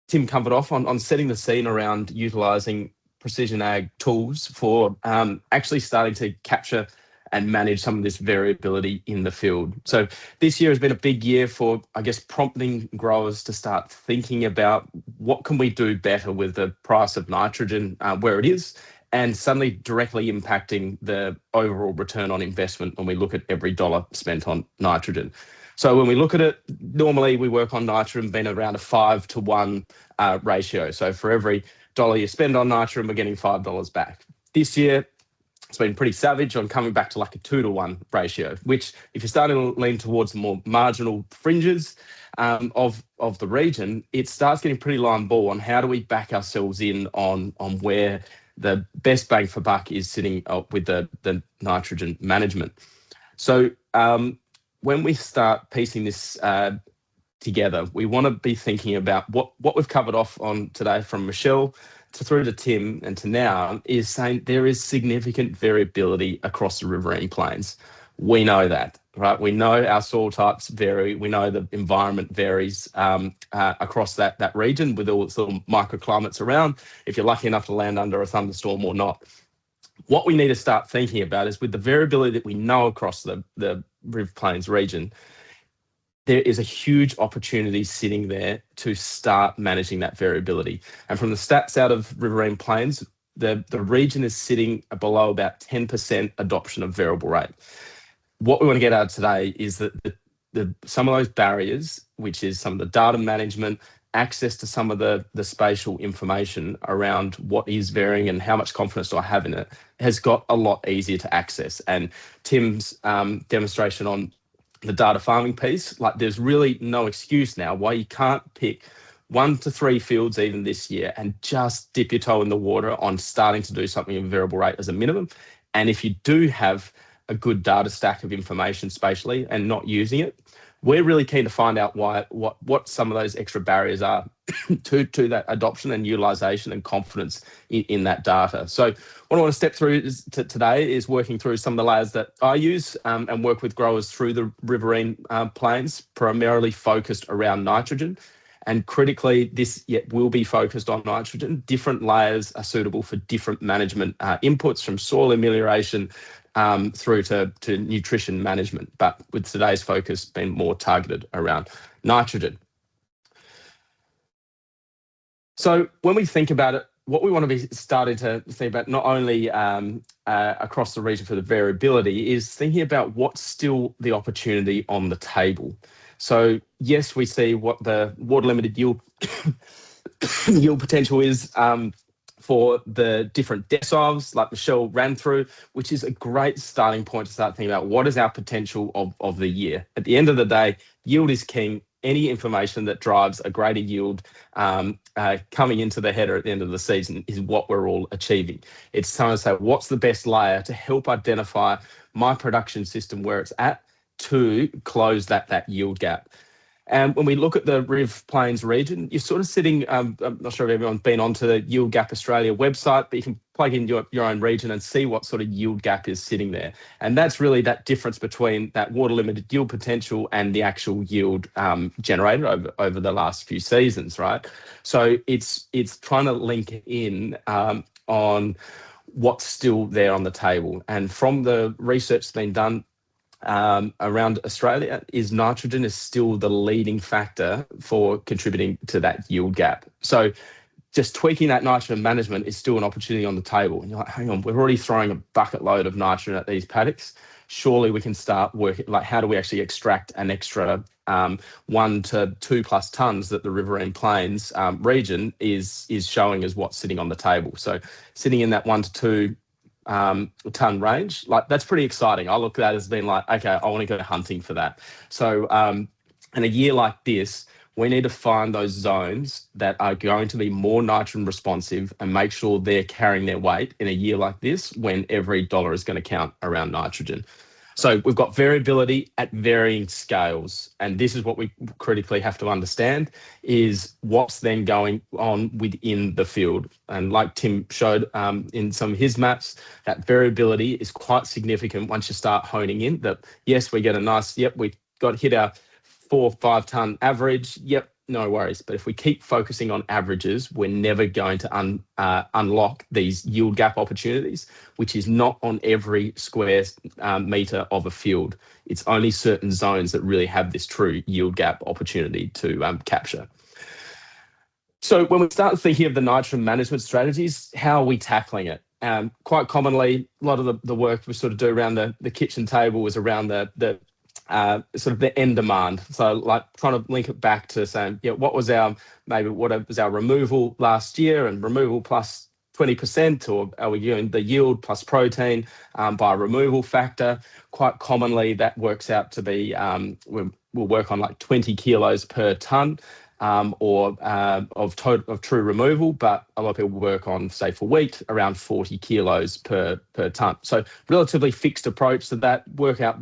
Tim covered off on setting the scene around utilising precision ag tools for actually starting to capture and manage some of this variability in the field. So this year has been a big year for, I guess, prompting growers to start thinking about what can we do better with the price of nitrogen where it is, and suddenly directly impacting the overall return on investment when we look at every dollar spent on nitrogen. So when we look at it, normally we work on nitrogen being around a 5-to-1 ratio. So for every dollar you spend on nitrogen, we're getting $5 back. This year, it's been pretty savage on coming back to like a 2-to-1 ratio, which if you're starting to lean towards the more marginal fringes of the region, it starts getting pretty line ball on how do we back ourselves in on where the best bang for buck is sitting with the nitrogen management. So when we start piecing this together, we want to be thinking about what we've covered off on today from Michelle through to Tim and to now is saying there is significant variability across the Riverine Plains. We know that, right? We know our soil types vary. We know the environment varies across that region with all its little microclimates around, if you're lucky enough to land under a thunderstorm or not. What we need to start thinking about is with the variability that we know across the River Plains region, there is a huge opportunity sitting there to start managing that variability. And from the stats out of Riverine Plains, the region is sitting below about 10% adoption of variable rate. What we want to get out of today is that some of those barriers, which is some of the data management, access to some of the spatial information around what is varying and how much confidence do I have in it, has got a lot easier to access. And Tim's demonstration on the data farming piece, like there's really no excuse now why you can't pick 1 to 3 fields even this year and just dip your toe in the water on starting to do something in variable rate as a minimum. And if you do have a good data stack of information spatially and not using it, we're really keen to find out what some of those extra barriers are to that adoption and utilization and confidence in that data. So what I want to step through today is working through some of the layers that I use and work with growers through the Riverine Plains, primarily focused around nitrogen. And critically, this will be focused on nitrogen. Different layers are suitable for different management inputs, from soil amelioration through to nutrition management, but with today's focus being more targeted around nitrogen. So when we think about it, what we want to be starting to think about not only across the region for the variability is thinking about what's still the opportunity on the table. So yes, we see what the water limited yield yield potential is for the different deciles, like Michelle ran through, which is a great starting point to start thinking about what is our potential of the year. At the end of the day, yield is king. Any information that drives a greater yield coming into the header at the end of the season is what we're all achieving. It's trying to say, what's the best layer to help identify my production system where it's at to close that yield gap. And when we look at the Riv Plains region, you're sort of sitting, I'm not sure if everyone's been onto the Yield Gap Australia website, but you can plug in your own region and see what sort of yield gap is sitting there. And that's really that difference between that water limited yield potential and the actual yield generated over the last few seasons, right? So it's trying to link in on what's still there on the table. And from the research that's been done, around Australia, is nitrogen is still the leading factor for contributing to that yield gap. So just tweaking that nitrogen management is still an opportunity on the table. And you're like, hang on, we're already throwing a bucket load of nitrogen at these paddocks. Surely we can start working, like how do we actually extract an extra 1 to 2+ tons that the Riverine Plains region is showing as what's sitting on the table. So sitting in that 1 to 2 ton range, like that's pretty exciting. I look at that as being like, okay, I want to go hunting for that. So in a year like this, we need to find those zones that are going to be more nitrogen responsive and make sure they're carrying their weight in a year like this when every dollar is going to count around nitrogen. So we've got variability at varying scales, and this is what we critically have to understand is what's then going on within the field. And like Tim showed in some of his maps, that variability is quite significant once you start honing in that, yes, we get a nice, yep, we've got hit our 4 or 5 ton average, yep, no worries. But if we keep focusing on averages, we're never going to unlock these yield gap opportunities, which is not on every square metre of a field. It's only certain zones that really have this true yield gap opportunity to capture. So when we start thinking of the nitrogen management strategies, how are we tackling it? Quite commonly, a lot of the work we sort of do around the kitchen table was around the sort of the end demand. So like trying to link it back to saying, yeah, what was our removal last year and removal plus 20%, or are we doing the yield plus protein by removal factor? Quite commonly that works out to be, we'll work on like 20 kilos per tonne of true removal, but a lot of people work on, say for wheat, around 40 kilos per tonne. So relatively fixed approach to that, work out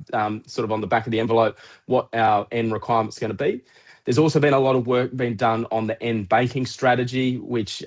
sort of on the back of the envelope what our end requirement's going to be. There's also been a lot of work being done on the end banking strategy, which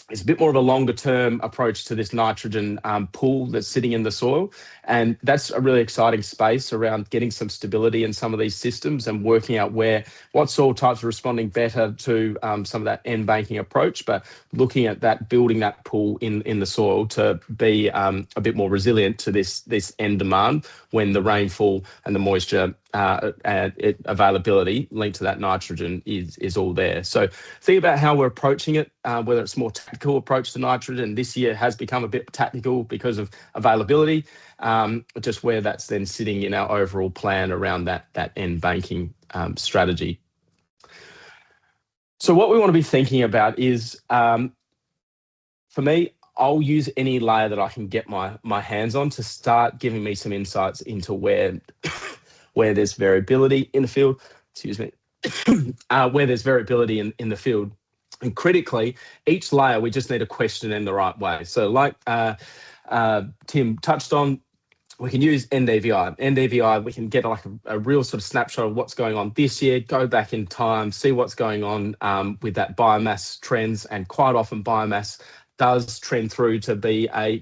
is a bit more of a longer term approach to this nitrogen pool that's sitting in the soil. And that's a really exciting space around getting some stability in some of these systems and working out what soil types are responding better to some of that end banking approach, but looking at that, building that pool in the soil to be a bit more resilient to this end demand when the rainfall and the moisture availability linked to that nitrogen is all there. So think about how we're approaching it, whether it's more tactical approach to nitrogen. This year has become a bit tactical because of availability, just where that's then sitting in our overall plan around that end banking strategy. So what we want to be thinking about is, for me, I'll use any layer that I can get my hands on to start giving me some insights into where there's variability in the field, where there's variability in the field. And critically, each layer, we just need to question in the right way. So like Tim touched on, we can use NDVI. NDVI, we can get like a real sort of snapshot of what's going on this year, go back in time, see what's going on with that biomass trends, and quite often biomass does trend through to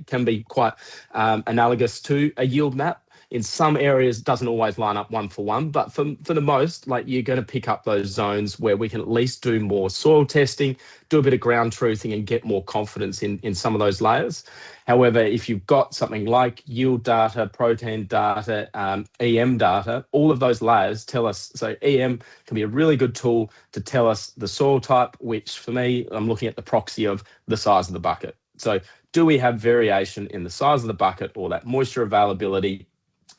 can be quite analogous to a yield map. In some areas, it doesn't always line up 1 for 1, but for the most, like you're going to pick up those zones where we can at least do more soil testing, do a bit of ground truthing and get more confidence in some of those layers. However, if you've got something like yield data, protein data, EM data, all of those layers tell us, so EM can be a really good tool to tell us the soil type, which for me, I'm looking at the proxy of the size of the bucket. So do we have variation in the size of the bucket or that moisture availability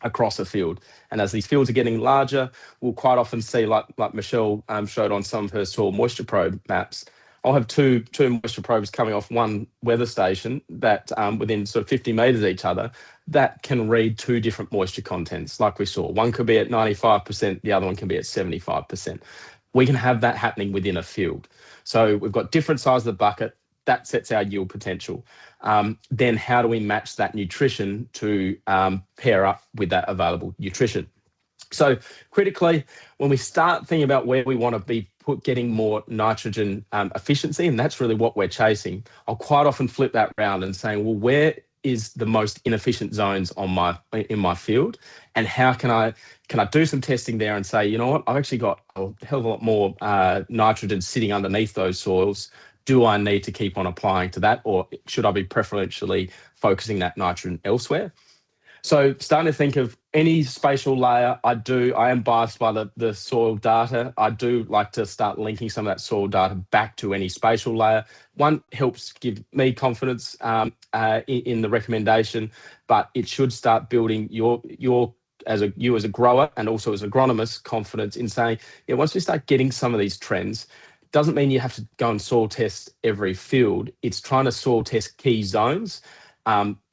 across a field? And as these fields are getting larger, we'll quite often see, like Michelle showed on some of her soil moisture probe maps, I'll have two moisture probes coming off one weather station that within sort of 50 metres each other, that can read two different moisture contents, like we saw. One could be at 95%, the other one can be at 75%. We can have that happening within a field. So we've got different sizes of the bucket. That sets our yield potential. Then how do we match that nutrition to pair up with that available nutrition? So critically, when we start thinking about where we want to be getting more nitrogen efficiency, and that's really what we're chasing, I'll quite often flip that around and saying, well, where is the most inefficient zones in my field, and how can I do some testing there and say, you know what, I've actually got a hell of a lot more nitrogen sitting underneath those soils. Do I need to keep on applying to that, or should I be preferentially focusing that nitrogen elsewhere? So starting to think of any spatial layer, I am biased by the soil data. I do like to start linking some of that soil data back to any spatial layer. One, helps give me confidence in the recommendation, but it should start building you as a grower and also as agronomist confidence in saying, yeah, once we start getting some of these trends, doesn't mean you have to go and soil test every field. It's trying to soil test key zones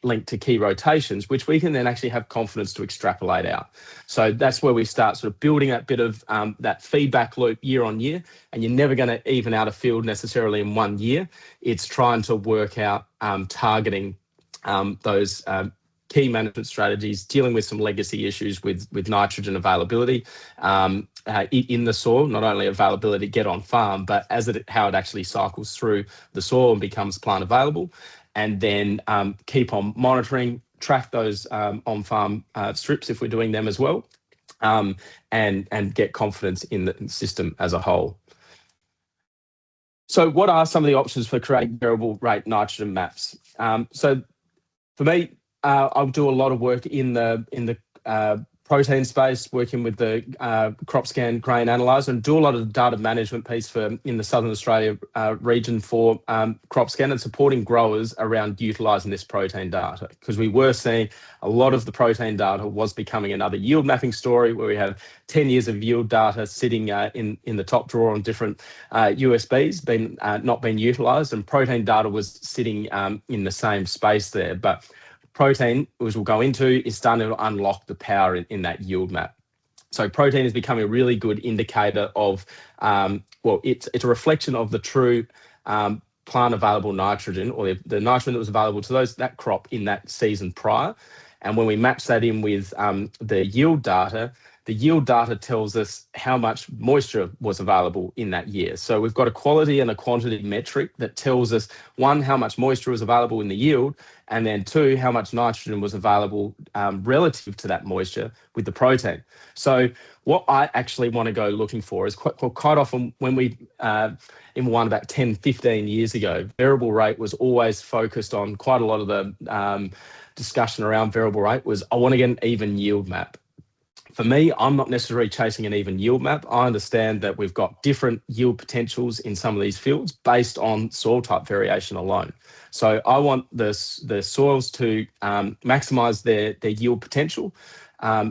linked to key rotations, which we can then actually have confidence to extrapolate out. So that's where we start sort of building that bit of that feedback loop year on year, and you're never going to even out a field necessarily in 1 year. It's trying to work out targeting those key management strategies, dealing with some legacy issues with nitrogen availability in the soil, not only availability to get on farm, but how it actually cycles through the soil and becomes plant available. And then keep on monitoring, track those on-farm strips if we're doing them as well, and get confidence in the system as a whole. So what are some of the options for creating variable rate nitrogen maps? So for me, I'll do a lot of work in the protein space, working with the crop scan grain analyzer, and do a lot of the data management piece in the Southern Australia region for crop scan, and supporting growers around utilising this protein data, because we were seeing a lot of the protein data was becoming another yield mapping story, where we have 10 years of yield data sitting in the top drawer on different USBs not being utilised, and protein data was sitting in the same space there. But protein, as we'll go into, is starting to unlock the power in that yield map. So protein is becoming a really good indicator of, it's a reflection of the true plant available nitrogen, or the nitrogen that was available to that crop in that season prior. And when we match that in with the yield data tells us how much moisture was available in that year. So we've got a quality and a quantity metric that tells us, one, how much moisture was available in the yield, and then two, how much nitrogen was available relative to that moisture with the protein. So what I actually want to go looking for is quite often when we, in one about 10, 15 years ago, variable rate was always focused on, quite a lot of the discussion around variable rate was, I want to get an even yield map. For me, I'm not necessarily chasing an even yield map. I understand that we've got different yield potentials in some of these fields based on soil type variation alone. So I want the soils to maximise their yield potential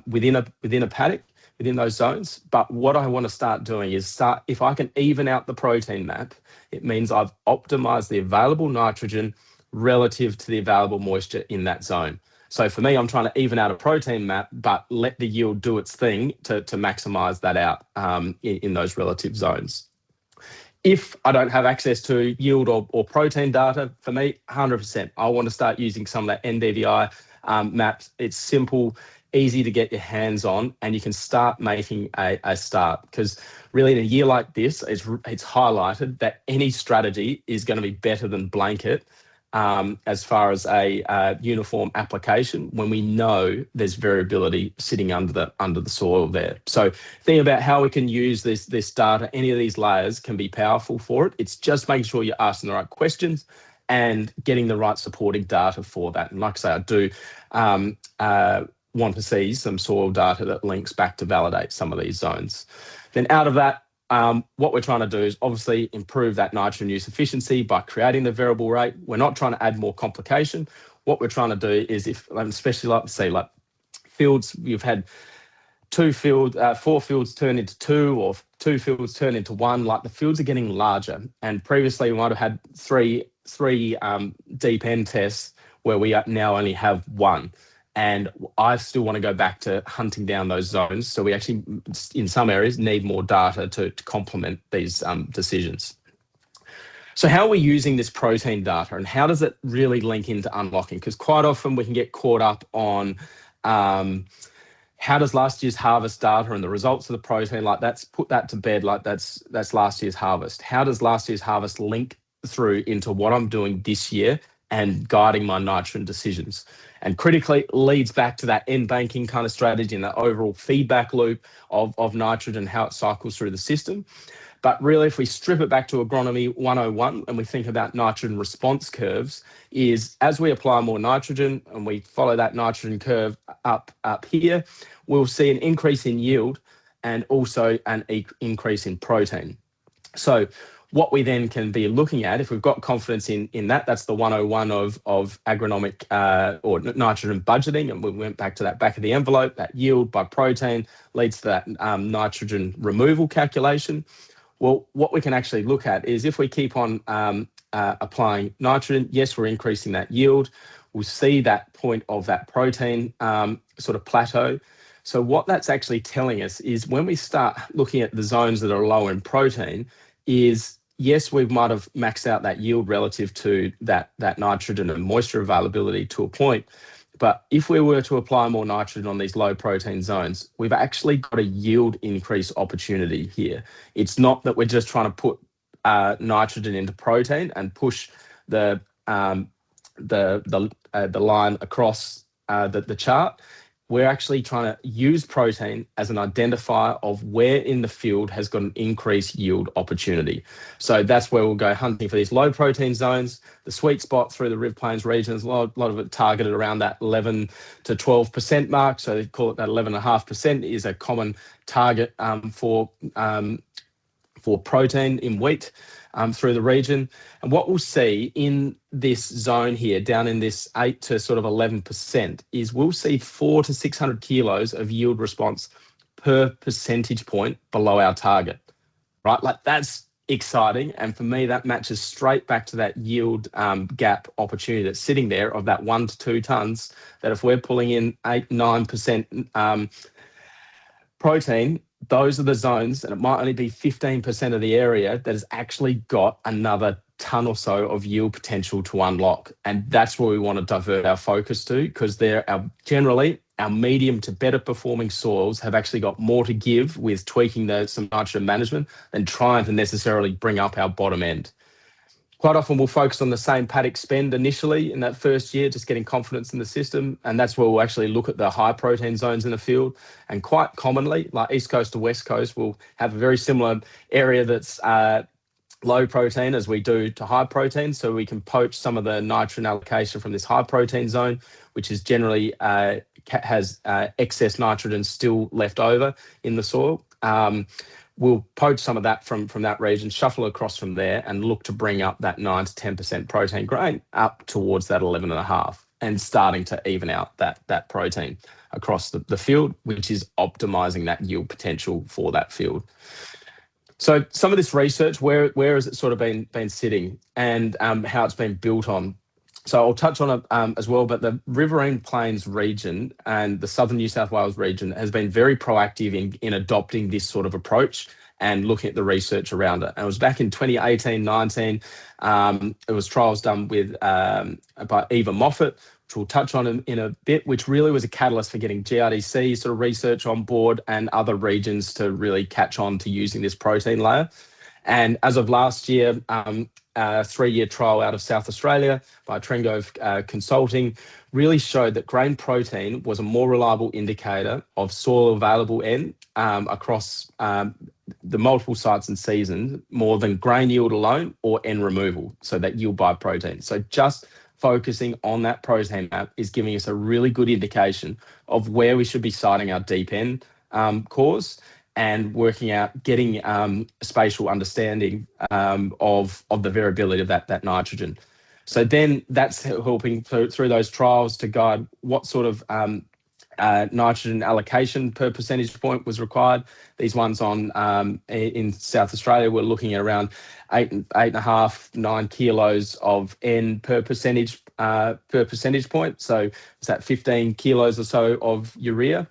within a paddock, within those zones. But what I want to start doing is if I can even out the protein map, it means I've optimised the available nitrogen relative to the available moisture in that zone. So for me, I'm trying to even out a protein map, but let the yield do its thing to maximise that out in those relative zones. If I don't have access to yield or protein data, for me, 100%, I want to start using some of that NDVI maps. It's simple, easy to get your hands on, and you can start making a start. Because really in a year like this, it's highlighted that any strategy is going to be better than blanket as far as a uniform application, when we know there's variability sitting under the soil there. So think about how we can use this data. Any of these layers can be powerful for it. It's just making sure you're asking the right questions and getting the right supporting data for that. And like I say, I do want to see some soil data that links back to validate some of these zones. Then out of that, what we're trying to do is obviously improve that nitrogen use efficiency by creating the variable rate. We're not trying to add more complication. What we're trying to do is, especially like fields, you've had four fields turn into two, or two fields turn into one. Like, the fields are getting larger, and previously we might have had three deep end tests where we now only have one. And I still want to go back to hunting down those zones. So we actually, in some areas, need more data to complement these decisions. So how are we using this protein data, and how does it really link into unlocking? Because quite often we can get caught up on how does last year's harvest data and the results of the protein, like, that's put that to bed, like that's last year's harvest. How does last year's harvest link through into what I'm doing this year and guiding my nitrogen decisions? And critically, it leads back to that end banking kind of strategy and that overall feedback loop of nitrogen, how it cycles through the system. But really, if we strip it back to agronomy 101 and we think about nitrogen response curves, is as we apply more nitrogen and we follow that nitrogen curve up here, we'll see an increase in yield and also an increase in protein. So what we then can be looking at, if we've got confidence in that, that's the 101 of agronomic or nitrogen budgeting, and we went back to that back of the envelope, that yield by protein leads to that nitrogen removal calculation. Well, what we can actually look at is if we keep on applying nitrogen, yes, we're increasing that yield. We'll see that point of that protein sort of plateau. So what that's actually telling us is when we start looking at the zones that are low in protein is, yes, we might have maxed out that yield relative to that nitrogen and moisture availability to a point. But if we were to apply more nitrogen on these low protein zones, we've actually got a yield increase opportunity here. It's not that we're just trying to put nitrogen into protein and push the line across the chart. We're actually trying to use protein as an identifier of where in the field has got an increased yield opportunity. So that's where we'll go hunting for these low protein zones. The sweet spot through the Riverine Plains region is a lot of it targeted around that 11 to 12% mark. So they call it that 11.5% is a common target for protein in wheat through the region. And what we'll see in this zone here, down in this 8 to sort of 11%, is we'll see 400 to 600 kilos of yield response per percentage point below our target, right? Like, that's exciting. And for me, that matches straight back to that yield gap opportunity that's sitting there of that 1 to 2 tons, that if we're pulling in 8, 9% protein, those are the zones, and it might only be 15% of the area that has actually got another ton or so of yield potential to unlock. And that's where we want to divert our focus to, because generally our medium to better performing soils have actually got more to give with tweaking some nitrogen management than trying to necessarily bring up our bottom end. Quite often we'll focus on the same paddock spend initially in that first year, just getting confidence in the system. And that's where we'll actually look at the high protein zones in the field. And quite commonly, like East Coast to West Coast, we'll have a very similar area that's low protein as we do to high protein. So we can poach some of the nitrogen allocation from this high protein zone, which is generally has excess nitrogen still left over in the soil. We'll poach some of that from that region, shuffle across from there, and look to bring up that 9 to 10% protein grain up towards that 11.5, and starting to even out that protein across the field, which is optimizing that yield potential for that field. So some of this research, where has it sort of been sitting, and how it's been built on? So I'll touch on it as well, but the Riverine Plains region and the southern New South Wales region has been very proactive in adopting this sort of approach and looking at the research around it. And it was back in 2018-19. It was trials done by Eva Moffat, which we'll touch on in a bit, which really was a catalyst for getting GRDC sort of research on board and other regions to really catch on to using this protein layer. And as of last year, a 3-year trial out of South Australia by Trengove Consulting really showed that grain protein was a more reliable indicator of soil available N across the multiple sites and seasons, more than grain yield alone or N removal, so that yield by protein. So just focusing on that protein map is giving us a really good indication of where we should be siting our deep N cores, and working out, getting spatial understanding of the variability of that nitrogen. So then that's helping through those trials to guide what sort of nitrogen allocation per percentage point was required. These ones on in South Australia, we're looking at around 8.5, 9 kilos of N per percentage point. So it's that 15 kilos or so of urea,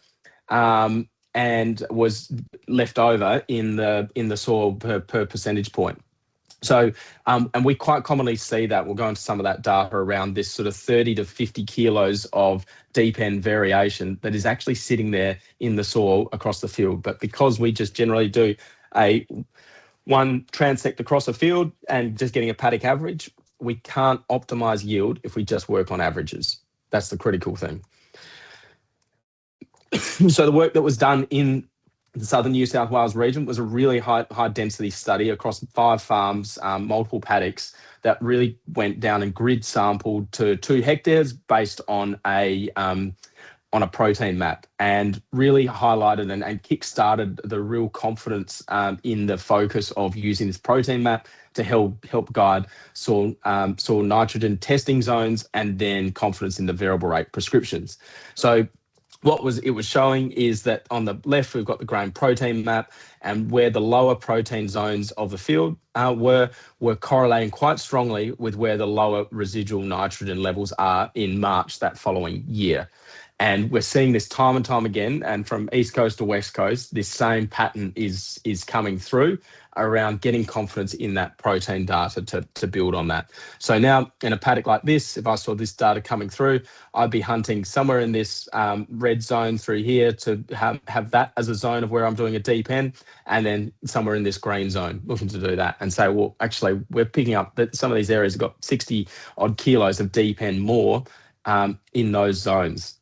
and was left over in the soil per percentage point. So, and we quite commonly see that. We'll go into some of that data around this sort of 30 to 50 kilos of deep end variation that is actually sitting there in the soil across the field. But because we just generally do one transect across a field and just getting a paddock average, we can't optimize yield if we just work on averages. That's the critical thing. So the work that was done in the southern New South Wales region was a really high density study across 5 farms, multiple paddocks, that really went down and grid sampled to 2 hectares based on a protein map, and really highlighted and kick-started the real confidence in the focus of using this protein map to help guide soil nitrogen testing zones, and then confidence in the variable rate prescriptions. So what it was showing is that on the left, we've got the grain protein map, and where the lower protein zones of the field were correlating quite strongly with where the lower residual nitrogen levels are in March that following year. And we're seeing this time and time again, and from East Coast to West Coast, this same pattern is coming through around getting confidence in that protein data to build on that. So now in a paddock like this, if I saw this data coming through, I'd be hunting somewhere in this red zone through here to have that as a zone of where I'm doing a deep end, and then somewhere in this green zone looking to do that, and say, well, actually, we're picking up that some of these areas have got 60 odd kilos of deep end more in those zones.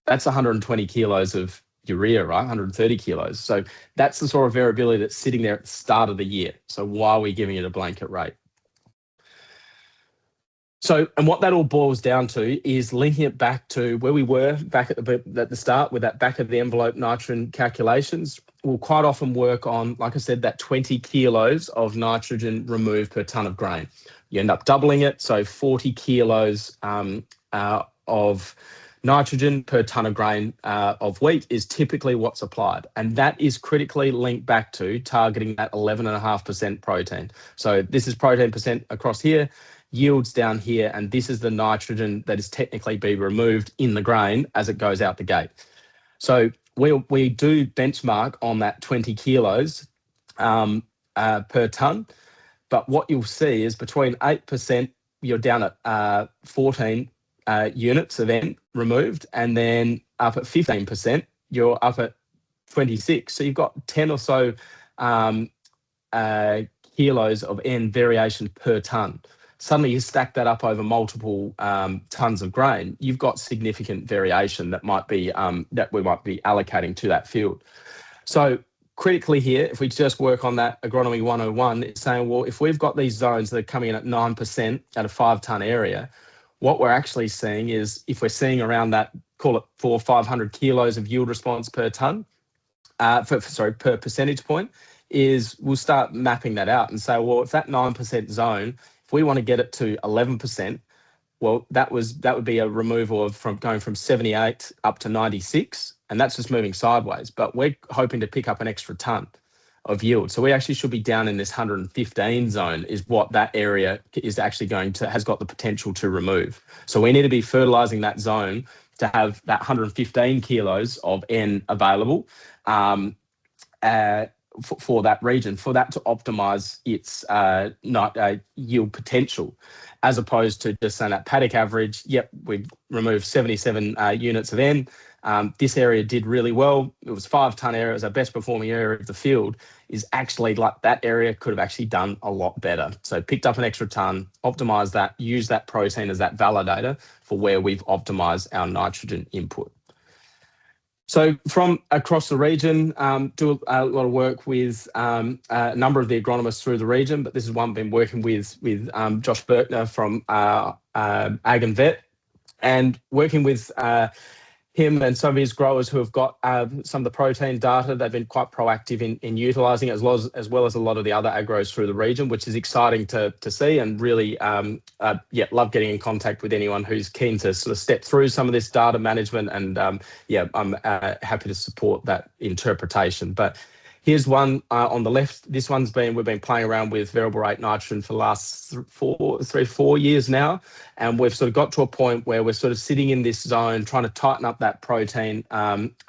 That's 120 kilos of urea, right? 130 kilos. So that's the sort of variability that's sitting there at the start of the year. So why are we giving it a blanket rate? So, and what that all boils down to is linking it back to where we were back at the start with that back of the envelope nitrogen calculations. We'll quite often work on, like I said, that 20 kilos of nitrogen removed per tonne of grain. You end up doubling it, so 40 kilos of nitrogen per tonne of grain of wheat is typically what's applied. And that is critically linked back to targeting that 11.5% protein. So this is protein percent across here, yields down here, and this is the nitrogen that is technically be removed in the grain as it goes out the gate. So we do benchmark on that 20 kilos per tonne, but what you'll see is between 8%, you're down at 14 units of N removed, and then up at 15%, you're up at 26. So you've got 10 or so kilos of N variation per tonne. Suddenly you stack that up over multiple tonnes of grain, you've got significant variation that might be that we might be allocating to that field. So critically here, if we just work on that agronomy 101, it's saying, well, if we've got these zones that are coming in at 9% at a 5-tonne area, what we're actually seeing is, if we're seeing around that, call it 400 or 500 kilos of yield response per tonne, per percentage point, is we'll start mapping that out and say, well, if that 9% zone, if we want to get it to 11%, well, that would be a removal of going from 78 up to 96, and that's just moving sideways. But we're hoping to pick up an extra tonne of yield. So we actually should be down in this 115 zone is what that area is actually has got the potential to remove. So we need to be fertilising that zone to have that 115 kilos of N available for that region, for that to optimise its yield potential, as opposed to just saying that paddock average, yep, we've removed 77 units of N. This area did really well. It was 5-tonne area. It was our best performing area of the field. Is actually like that area could have actually done a lot better. So picked up an extra tonne, optimised that, used that protein as that validator for where we've optimised our nitrogen input. So from across the region, do a lot of work with a number of the agronomists through the region, but this is one I've been working with Josh Berkner from Ag and Vet, and working with him and some of his growers who have got some of the protein data. They've been quite proactive in utilising it, as well as a lot of the other agros through the region, which is exciting to see, and really, love getting in contact with anyone who's keen to sort of step through some of this data management. And I'm happy to support that interpretation. But here's one on the left. This one's we've been playing around with variable rate nitrogen for the last 4 years now. And we've sort of got to a point where we're sort of sitting in this zone, trying to tighten up that protein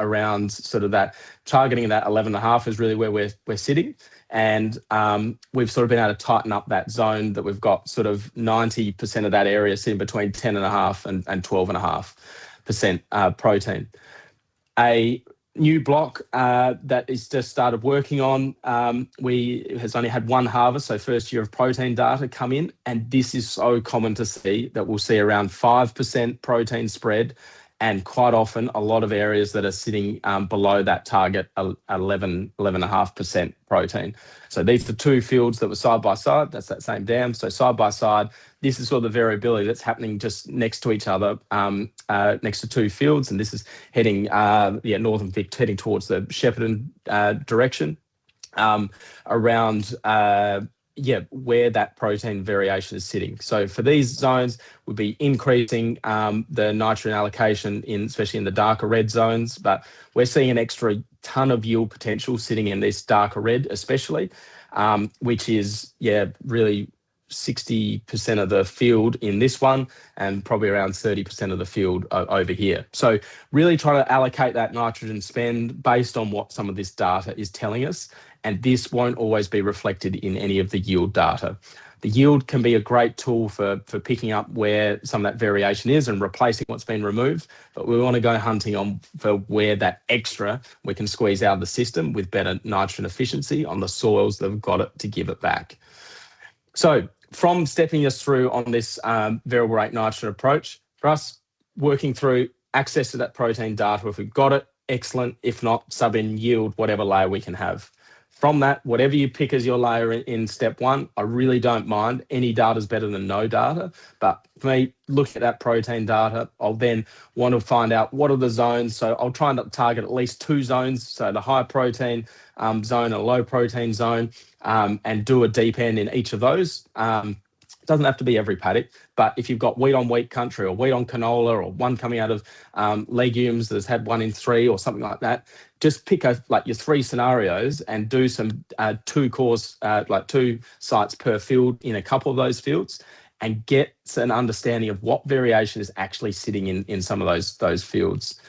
around sort of that targeting that 11.5 is really where we're sitting. And we've sort of been able to tighten up that zone that we've got sort of 90% of that area sitting between 10.5 and 12.5% protein. A new block that is just started working on, has only had one harvest, so first year of protein data come in, and this is so common to see that we'll see around 5% protein spread, and quite often a lot of areas that are sitting below that target 11.5% protein. So these are two fields that were side by side. That's that same dam. So side by side, this is sort of the variability that's happening just next to each other, next to two fields. And this is heading, northern Vic, heading towards the Shepparton direction, around where that protein variation is sitting. So for these zones, we'll be increasing the nitrogen allocation especially in the darker red zones, but we're seeing an extra ton of yield potential sitting in this darker red, especially, which is really 60% of the field in this one, and probably around 30% of the field over here. So really trying to allocate that nitrogen spend based on what some of this data is telling us. And this won't always be reflected in any of the yield data. The yield can be a great tool for picking up where some of that variation is and replacing what's been removed, but we want to go hunting for where that extra we can squeeze out of the system with better nitrogen efficiency on the soils that have got it to give it back. So from stepping us through on this variable rate nitrogen approach, for us working through access to that protein data, if we've got it, excellent. If not, sub in yield, whatever layer we can have. From that, whatever you pick as your layer in step one, I really don't mind. Any data is better than no data. But for me, look at that protein data. I'll then want to find out what are the zones. So I'll try and target at least two zones. So the high protein zone and a low protein zone, and do a deep end in each of those. It doesn't have to be every paddock, but if you've got wheat on wheat country or wheat on canola, or one coming out of legumes that's had 1 in 3 or something like that, just pick your 3 scenarios and do some two sites per field in a couple of those fields, and get an understanding of what variation is actually sitting in some of those fields.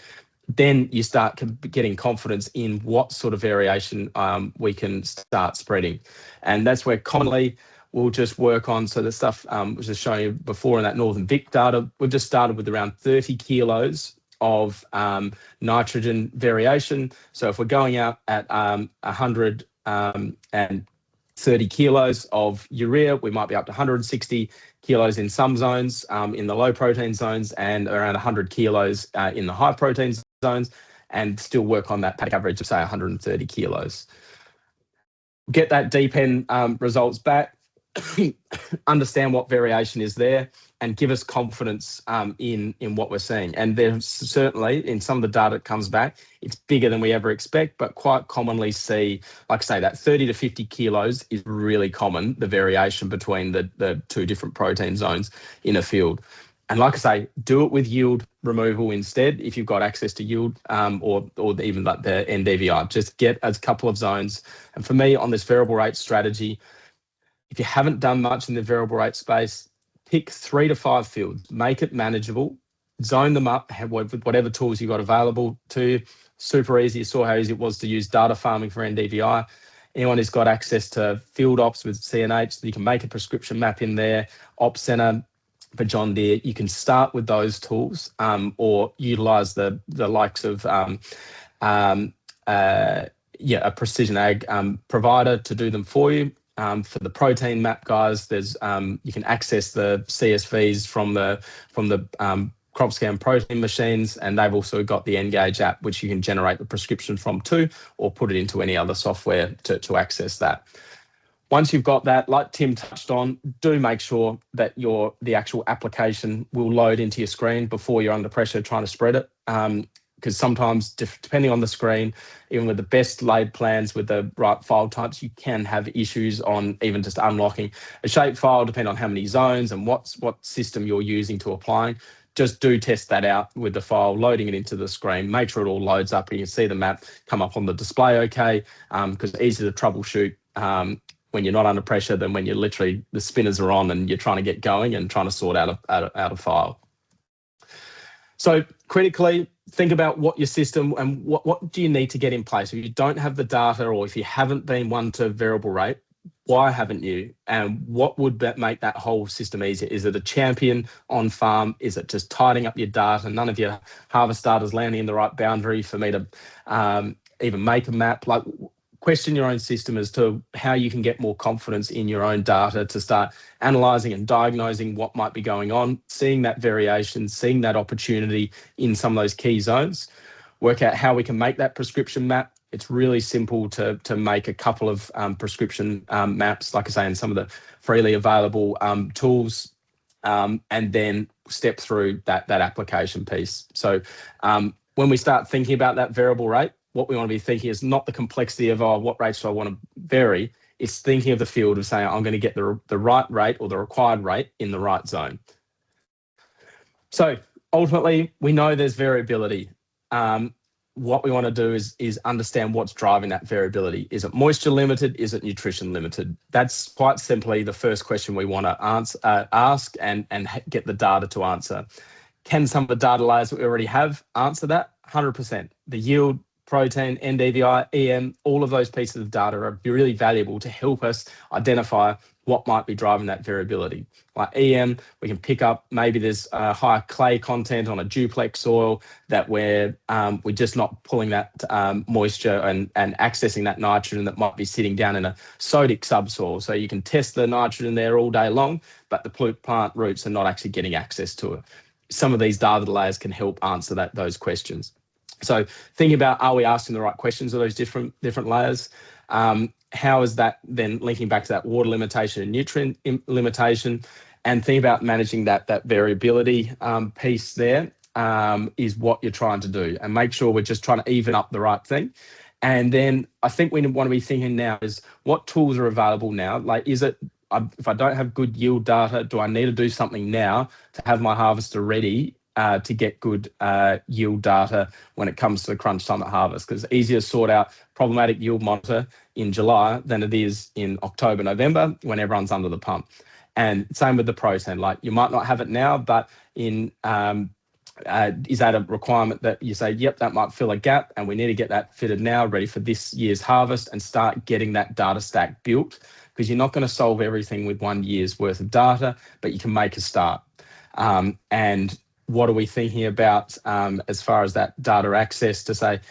Then you start getting confidence in what sort of variation we can start spreading. And that's where commonly we'll just work on, so the stuff was just showing you before in that Northern Vic data, we've just started with around 30 kilos of nitrogen variation. So if we're going out at 130 kilos of urea, we might be up to 160 kilos in some zones, in the low protein zones, and around 100 kilos in the high protein zones, and still work on that paddock average of say 130 kilos. Get that deep end results back, understand what variation is there, and give us confidence in what we're seeing. And there's certainly, in some of the data that comes back, it's bigger than we ever expect, but quite commonly see, like I say, that 30 to 50 kilos is really common, the variation between the two different protein zones in a field. And like I say, do it with yield removal instead if you've got access to yield, or even like the NDVI. Just get a couple of zones. And for me, on this variable rate strategy, if you haven't done much in the variable rate space, pick 3 to 5 fields, make it manageable, zone them up with whatever tools you've got available to you. Super easy. You saw how easy it was to use DataFarming for NDVI. Anyone who's got access to field ops with CNH, you can make a prescription map in there, Ops Center for John Deere. You can start with those tools, or utilize the likes of a precision ag provider to do them for you. For the protein map guys, there's you can access the CSVs from the crop scan protein machines, and they've also got the Engage app, which you can generate the prescription from too, or put it into any other software to access that. Once you've got that, like Tim touched on, do make sure that the actual application will load into your screen before you're under pressure trying to spread it. because sometimes depending on the screen, even with the best laid plans with the right file types, you can have issues on even just unlocking a shape file, depending on how many zones and what system you're using to applying. Just do test that out with the file, loading it into the screen, make sure it all loads up and you can see the map come up on the display okay, because it's easy to troubleshoot when you're not under pressure than when you're literally, the spinners are on and you're trying to get going and trying to sort out a file. So critically, think about what your system and what do you need to get in place. If you don't have the data, or if you haven't been one to variable rate, why haven't you? And what would make that whole system easier? Is it a champion on farm? Is it just tidying up your data? None of your harvest data is landing in the right boundary for me to even make a map? Like, question your own system as to how you can get more confidence in your own data to start analysing and diagnosing what might be going on, seeing that variation, seeing that opportunity in some of those key zones, work out how we can make that prescription map. It's really simple to make a couple of prescription maps, like I say, in some of the freely available tools, and then step through that application piece. So when we start thinking about that variable rate, what we want to be thinking is not the complexity of, oh, what rates do I want to vary? It's thinking of the field of saying, I'm going to get the right rate or the required rate in the right zone. So ultimately, we know there's variability. What we want to do is understand what's driving that variability. Is it moisture limited? Is it nutrition limited? That's quite simply the first question we want to ask and get the data to answer. Can some of the data layers that we already have answer that? 100%. The yield, protein, NDVI, EM, all of those pieces of data are really valuable to help us identify what might be driving that variability. Like EM, we can pick up maybe there's a higher clay content on a duplex soil that we're just not pulling that moisture and accessing that nitrogen that might be sitting down in a sodic subsoil. So you can test the nitrogen there all day long, but the plant roots are not actually getting access to it. Some of these data layers can help answer those questions. So thinking about, are we asking the right questions of those different layers? How is that then linking back to that water limitation and nutrient limitation? And think about managing that variability piece there is what you're trying to do, and make sure we're just trying to even up the right thing. And then I think we want to be thinking now is, what tools are available now? Like, is it, if I don't have good yield data, do I need to do something now to have my harvester ready to get good yield data when it comes to the crunch time at harvest? Because it's easier to sort out problematic yield monitor in July than it is in October, November, when everyone's under the pump. And same with the protein. Like, you might not have it now, but in is that a requirement that you say, yep, that might fill a gap and we need to get that fitted now, ready for this year's harvest, and start getting that data stack built? Because you're not going to solve everything with 1 year's worth of data, but you can make a start. And what are we thinking about as far as that data access to say,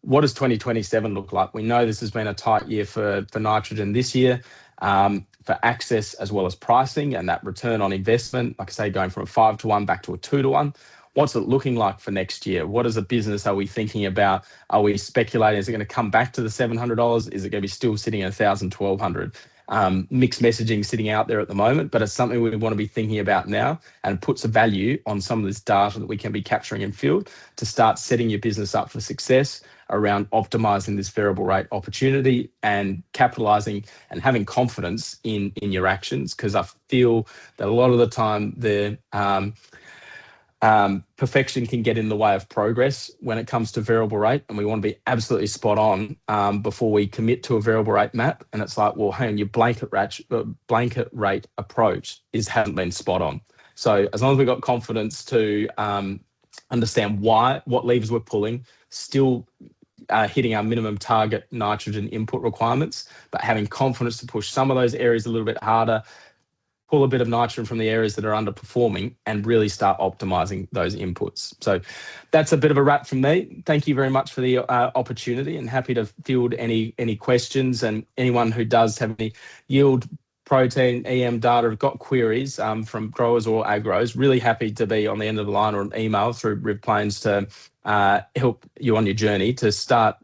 what does 2027 look like? We know this has been a tight year for nitrogen this year, for access as well as pricing, and that return on investment, like I say, going from a 5 to 1 back to a 2 to 1. What's it looking like for next year? What as a business are we thinking about? Are we speculating? Is it going to come back to the $700? Is it going to be still sitting at $1,000, $1,200? Mixed messaging sitting out there at the moment, but it's something we want to be thinking about now, and puts a value on some of this data that we can be capturing in field to start setting your business up for success around optimizing this variable rate opportunity and capitalizing and having confidence in your actions. Because I feel that a lot of the time the perfection can get in the way of progress when it comes to variable rate, and we want to be absolutely spot on before we commit to a variable rate map. And it's like, well, hang on, your blanket rate approach hasn't been spot on. So as long as we've got confidence to understand what levers we're pulling, still hitting our minimum target nitrogen input requirements, but having confidence to push some of those areas a little bit harder, pull a bit of nitrogen from the areas that are underperforming, and really start optimizing those inputs. So that's a bit of a wrap from me. Thank you very much for the opportunity, and happy to field any questions. And anyone who does have any yield, protein, EM data, have got queries from growers or agros, really happy to be on the end of the line or an email through Riverine Plains to help you on your journey to start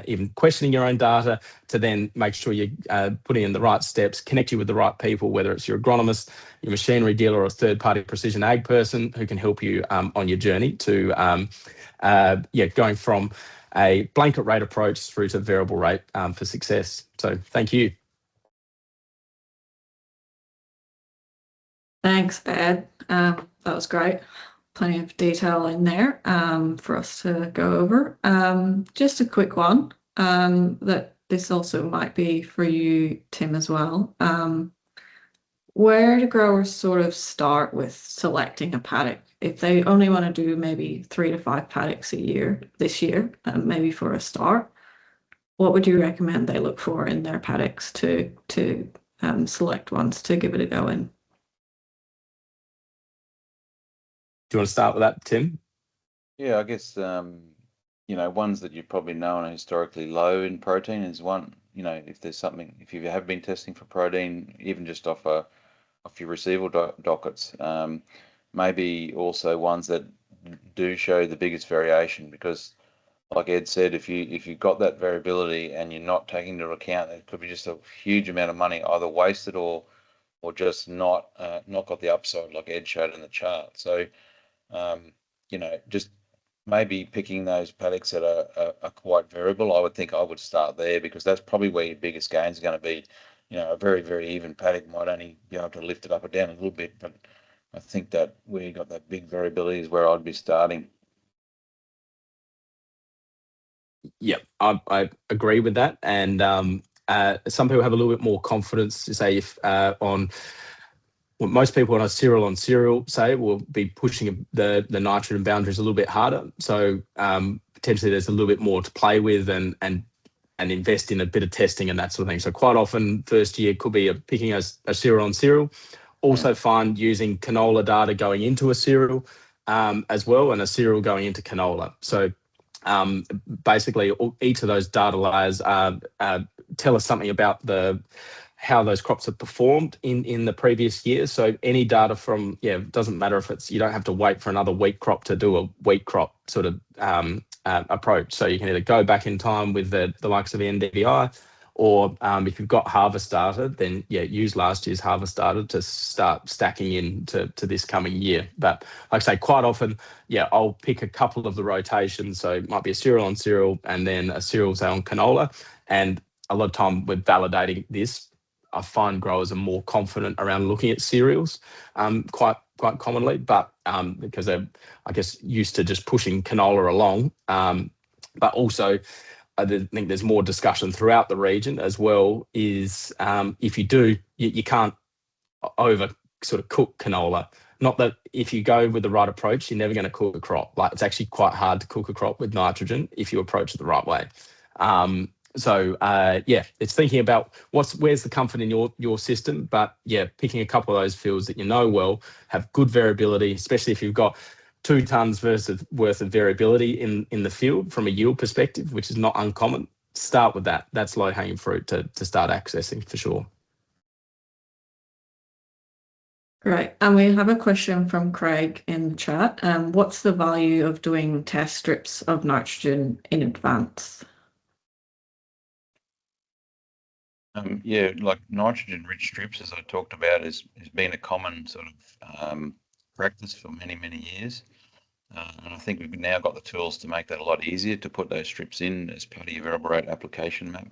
even questioning your own data to then make sure you're putting in the right steps, connect you with the right people, whether it's your agronomist, your machinery dealer, or a third-party precision ag person who can help you on your journey to going from a blanket rate approach through to variable rate for success. So thank you. Thanks, Ed. That was great. Plenty of detail in there for us to go over. Just a quick one that this also might be for you, Tim, as well. Where do growers sort of start with selecting a paddock? If they only want to do maybe 3 to 5 paddocks a year this year, maybe for a start, what would you recommend they look for in their paddocks to select ones to give it a go in? Do you want to start with that, Tim? Yeah, I guess, ones that you probably know are historically low in protein is one. If there's something, if you have been testing for protein, even just off your receival dockets, maybe also ones that do show the biggest variation, because like Ed said, if you've got that variability and you're not taking into account, it could be just a huge amount of money either wasted or just not got the upside like Ed showed in the chart. So just maybe picking those paddocks that are quite variable. I would think I would start there, because that's probably where your biggest gains are going to be. A very, very even paddock might only be able to lift it up or down a little bit, but I think that where you got that big variability is where I'd be starting. Yeah, I agree with that. And some people have a little bit more confidence to say if on well, most people on a cereal on cereal say will be pushing the nitrogen boundaries a little bit harder. So potentially there's a little bit more to play with and invest in a bit of testing and that sort of thing. So quite often first year could be picking a cereal on cereal. Also find using canola data going into a cereal as well, and a cereal going into canola. So basically each of those data layers tell us something about how those crops have performed in the previous year. So any data from, it doesn't matter if you don't have to wait for another wheat crop to do a wheat crop sort of approach. So you can either go back in time with the likes of NDVI, or if you've got harvest data, then use last year's harvest data to start stacking in to this coming year. But like I say, quite often, I'll pick a couple of the rotations. So it might be a cereal on cereal and then a cereal, say, on canola. And a lot of time with validating this, I find growers are more confident around looking at cereals quite commonly, but because they're, I guess, used to just pushing canola along. But also, I think there's more discussion throughout the region as well, is if you do, you can't over sort of cook canola. Not that if you go with the right approach, you're never going to cook a crop. Like, it's actually quite hard to cook a crop with nitrogen if you approach it the right way. So it's thinking about where's the comfort in your system, but picking a couple of those fields that you know well, have good variability, especially if you've got 2 tons worth of variability in the field from a yield perspective, which is not uncommon. Start with that. That's low hanging fruit to start accessing for sure. Great. And we have a question from Craig in the chat. What's the value of doing test strips of nitrogen in advance? Like nitrogen-rich strips, as I talked about, has been a common sort of practice for many, many years. And I think we've now got the tools to make that a lot easier to put those strips in as part of your variable rate application map.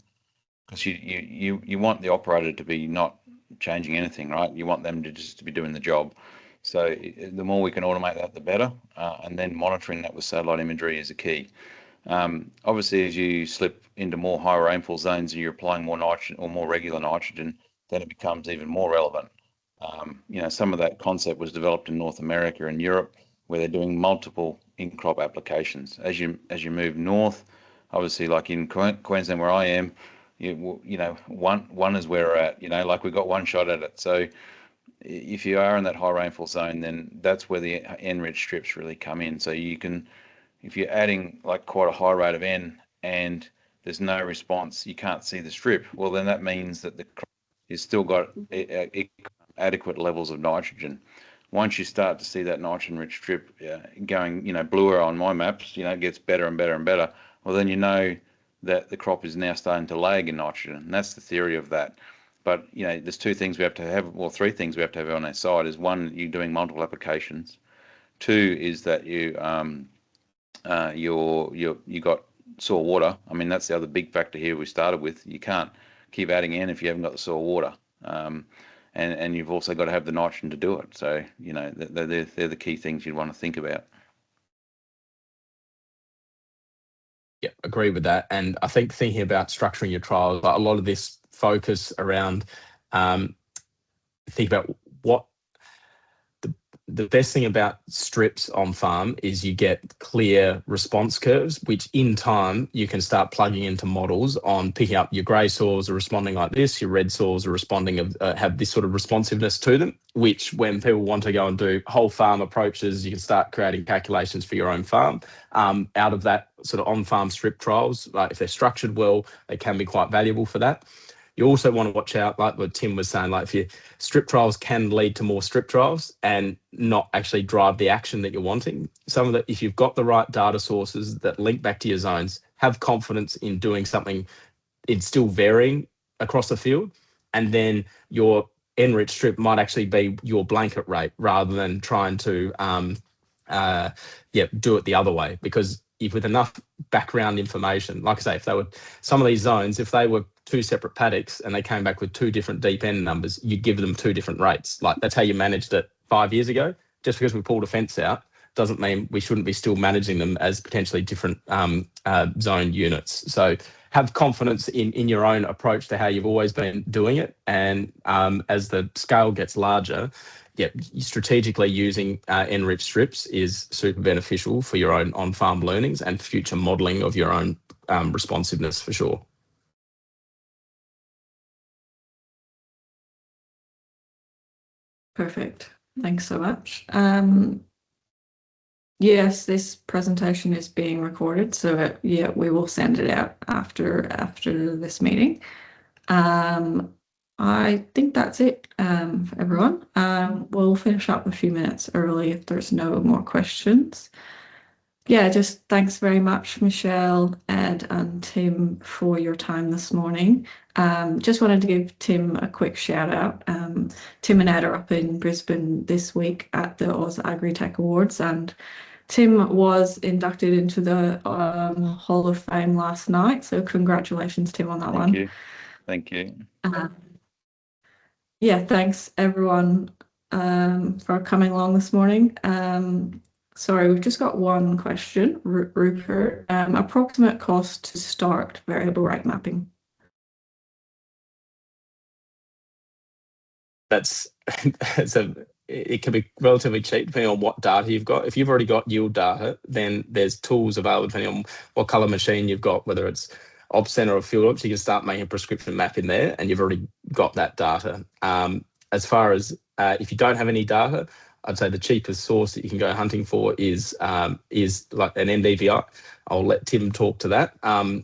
Because you want the operator to be not changing anything, right? You want them to just be doing the job. So the more we can automate that, the better. And then monitoring that with satellite imagery is a key. Obviously, as you slip into more high rainfall zones and you're applying more nitrogen or more regular nitrogen, then it becomes even more relevant. Some of that concept was developed in North America and Europe, where they're doing multiple in-crop applications. As you move north, obviously, like in Queensland where I am, one is where we're at. Like we've got one shot at it. So if you are in that high rainfall zone, then that's where the N-rich strips really come in. So you can, if you're adding like quite a high rate of N and there's no response, you can't see the strip, well, then that means that the crop has still got adequate levels of nitrogen. Once you start to see that nitrogen-rich strip going, bluer on my maps, it gets better and better and better. Well, then that the crop is now starting to lag in nitrogen. And that's the theory of that. But, you know, there's two things we have to have, well, three things we have to have on our side. Is one, you're doing multiple applications. Two is that you got soil water. I mean, that's the other big factor here we started with. You can't keep adding in if you haven't got the soil water. And you've also got to have the nitrogen to do it. So, you know, they're the key things you'd want to think about. Yeah, agree with that. And I think thinking about structuring your trials, a lot of this focus around think about what the best thing about strips on farm is you get clear response curves, which in time you can start plugging into models on picking up your grey soils are responding like this, your red soils are responding, have this sort of responsiveness to them, which when people want to go and do whole farm approaches, you can start creating calculations for your own farm. Out of that sort of on-farm strip trials, like if they're structured well, they can be quite valuable for that. You also want to watch out, like what Tim was saying, like if your strip trials can lead to more strip trials and not actually drive the action that you're wanting. If you've got the right data sources that link back to your zones, have confidence in doing something, it's still varying across the field. And then your enriched strip might actually be your blanket rate rather than trying to do it the other way. Because if with enough background information, like I say, if they were some of these zones, if they were two separate paddocks and they came back with two different deep end numbers, you'd give them two different rates. Like that's how you managed it 5 years ago. Just because we pulled a fence out doesn't mean we shouldn't be still managing them as potentially different zone units. So have confidence in your own approach to how you've always been doing it. And as the scale gets larger, strategically using enriched strips is super beneficial for your own on-farm learnings and future modelling of your own responsiveness for sure. Perfect. Thanks so much. Yes, this presentation is being recorded, so we will send it out after this meeting. I think that's it for everyone. We'll finish up a few minutes early if there's no more questions. Yeah, just thanks very much, Michelle, Ed, and Tim for your time this morning. Just wanted to give Tim a quick shout out. Tim and Ed are up in Brisbane this week at the Oz Agri-Tech Awards, and Tim was inducted into the Hall of Fame last night. So congratulations, Tim, on that one. Thank you. Yeah, thanks everyone for coming along this morning. Sorry, we've just got one question, Rupert. Approximate cost to start variable rate mapping. It can be relatively cheap depending on what data you've got. If you've already got yield data, then there's tools available depending on what colour machine you've got, whether it's OpCenter or Field Ops, you can start making a prescription map in there and you've already got that data. As far as if you don't have any data, I'd say the cheapest source that you can go hunting for is like an NDVI. I'll let Tim talk to that.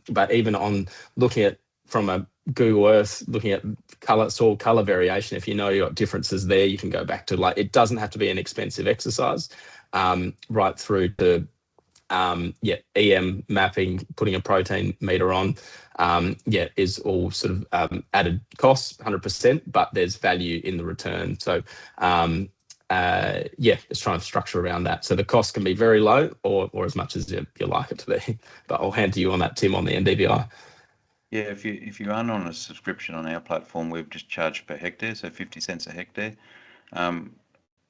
But even on looking at from a Google Earth, looking at soil color variation, if you know you've got differences there, you can go back to it doesn't have to be an expensive exercise, right through to EM mapping, putting a protein meter on, is all sort of added costs, 100%, but there's value in the return. So just trying to structure around that. So the cost can be very low or as much as you like it to be. But I'll hand to you on that, Tim, on the NDVI. Yeah, if you aren't on a subscription on our platform, we've just charged per hectare, so 50 cents a hectare.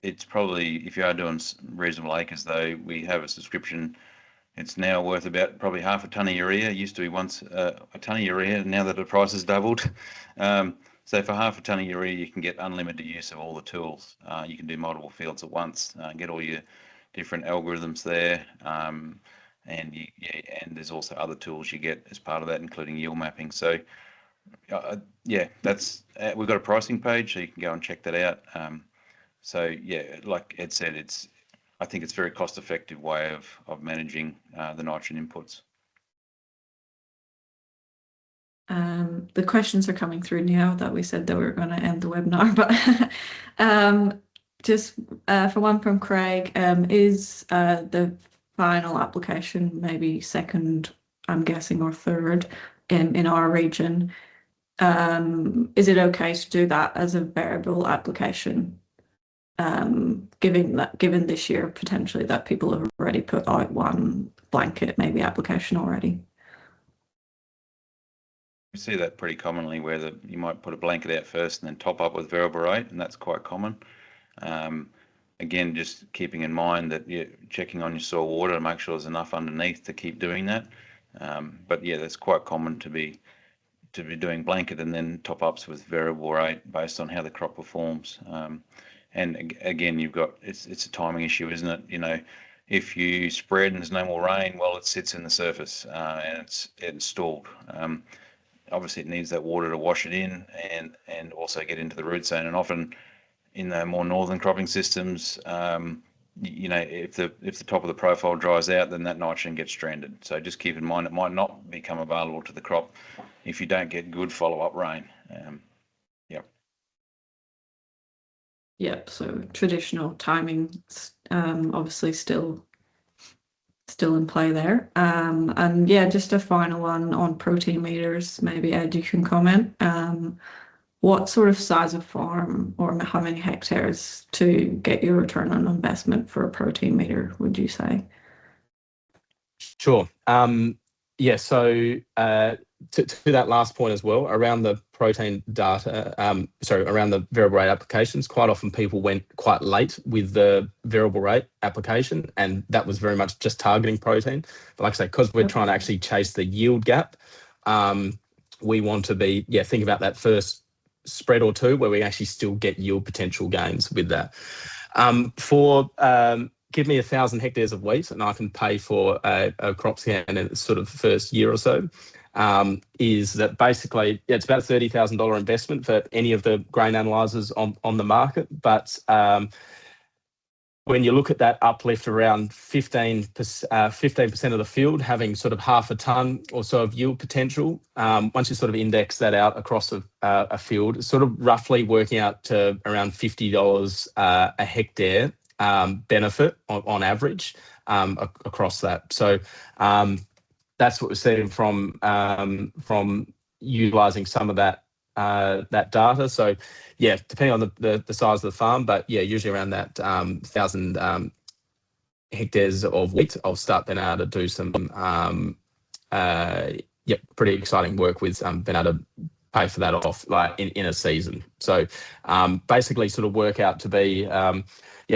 It's probably, if you are doing reasonable acres though, we have a subscription. It's now worth about probably half a tonne of urea. It used to be once a tonne of urea, now that the price has doubled. So for half a tonne of urea, you can get unlimited use of all the tools. You can do multiple fields at once, get all your different algorithms there. And there's also other tools you get as part of that, including yield mapping. So that's we've got a pricing page, so you can go and check that out. Like Ed said, I think it's a very cost-effective way of managing the nitrogen inputs. The questions are coming through now that we said that we were going to end the webinar, but just for one from Craig, is the final application maybe second I'm guessing, or third in our region. Is it okay to do that as a variable application? Given this year potentially that people have already put out one blanket maybe application already. We see that pretty commonly where you might put a blanket out first and then top up with variable rate, and that's quite common. Again, just keeping in mind that you're checking on your soil water to make sure there's enough underneath to keep doing that. But yeah, that's quite common to be doing blanket and then top ups with variable rate based on how the crop performs. And again, it's a timing issue, isn't it? You know, if you spread and there's no more rain, well, it sits in the surface and it's stalled. Obviously, it needs that water to wash it in and also get into the root zone. And often in the more northern cropping systems, you know, if the top of the profile dries out, then that nitrogen gets stranded. So just keep in mind it might not become available to the crop if you don't get good follow-up rain. Yep. So traditional timing, obviously still in play there. And yeah, just a final one on protein meters. Maybe Ed, you can comment. What sort of size of farm or how many hectares to get your return on investment for a protein meter, would you say? Sure. Yeah, so to that last point as well, around the protein data, around the variable rate applications, quite often people went quite late with the variable rate application, and that was very much just targeting protein. But like I say, because we're trying to actually chase the yield gap, we want to think about that first spread or two where we actually still get yield potential gains with that. Give me 1,000 hectares of wheat and I can pay for a crop scan in the sort of first year or so, is that basically it's about a $30,000 investment for any of the grain analyzers on the market. But when you look at that uplift around 15% of the field having sort of half a tonne or so of yield potential, once you sort of index that out across a field, it's sort of roughly working out to around $50 a hectare benefit on average across that. So that's what we're seeing from utilising some of that data. So yeah, depending on the size of the farm, but yeah, usually around that 1,000 hectares of wheat, I'll start being able to do some pretty exciting work with being able to pay for that off like in a season. So basically sort of work out to be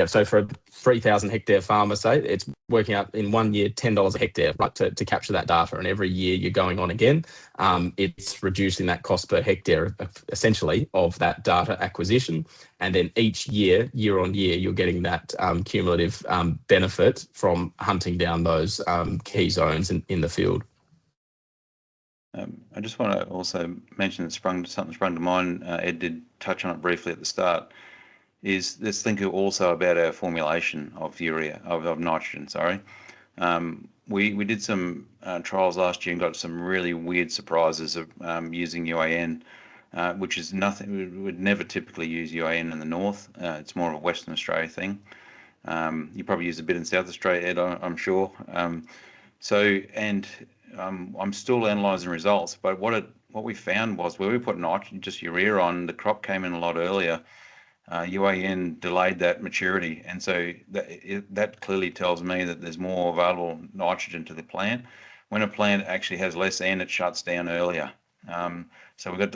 so for a 3,000 hectare farmer, say, it's working out in 1 year $10 a hectare, right, to capture that data. And every year you're going on again, it's reducing that cost per hectare essentially of that data acquisition. And then each year on year, you're getting that cumulative benefit from hunting down those key zones in the field. I just want to also mention that something sprung to mind. Ed did touch on it briefly at the start. Is let's think also about our formulation of nitrogen. Sorry, we did some trials last year and got some really weird surprises of using UAN, which is nothing. We would never typically use UAN in the north. It's more of a Western Australia thing. You probably use a bit in South Australia, Ed, I'm sure. I'm still analysing results, but what we found was where we put nitrogen, just urea on, the crop came in a lot earlier. UAN delayed that maturity, and so that clearly tells me that there's more available nitrogen to the plant. When a plant actually has less N, it shuts down earlier. So we've got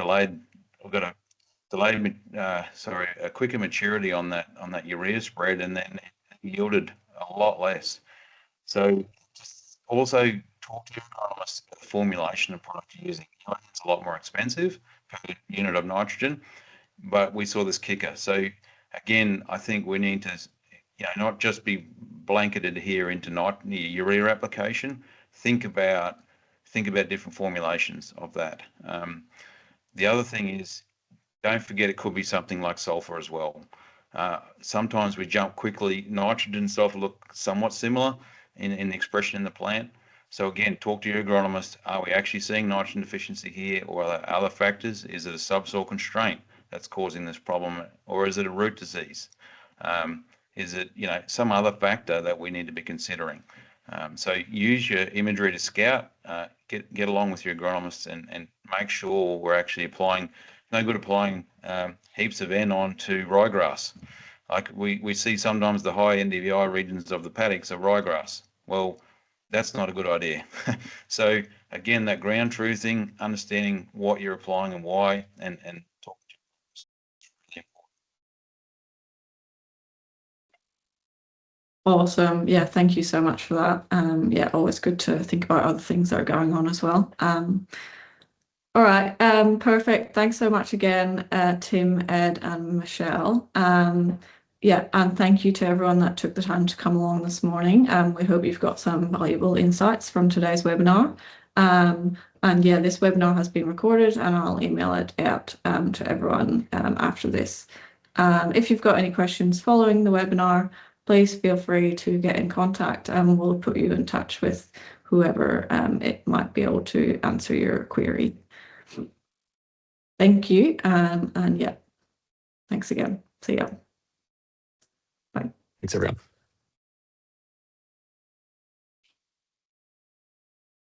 a quicker maturity on that urea spread, and then it yielded a lot less. So just also talk to your agronomist about the formulation of product you're using. It's a lot more expensive per unit of nitrogen, but we saw this kicker. So again, I think we need to, not just be blanketed here into urea application. Think about different formulations of that. The other thing is, don't forget it could be something like sulfur as well. Sometimes we jump quickly. Nitrogen and sulfur look somewhat similar in the expression in the plant. So again, talk to your agronomist. Are we actually seeing nitrogen deficiency here, or are there other factors? Is it a subsoil constraint that's causing this problem, or is it a root disease? Is it some other factor that we need to be considering? So use your imagery to scout, get along with your agronomists and make sure we're actually applying, no good applying heaps of N onto ryegrass. Like we see sometimes the high NDVI regions of the paddocks are ryegrass. Well, that's not a good idea. So again, that ground truthing, understanding what you're applying and why, and talk to is really important. Awesome. Yeah, thank you so much for that. Yeah, always good to think about other things that are going on as well. All right, perfect. Thanks so much again, Tim, Ed, and Michelle. Yeah, and thank you to everyone that took the time to come along this morning. We hope you've got some valuable insights from today's webinar. And yeah, this webinar has been recorded and I'll email it out to everyone after this. If you've got any questions following the webinar, please feel free to get in contact and we'll put you in touch with whoever it might be able to answer your query. Thank you. And yeah, thanks again. See ya. Bye. Thanks, everyone.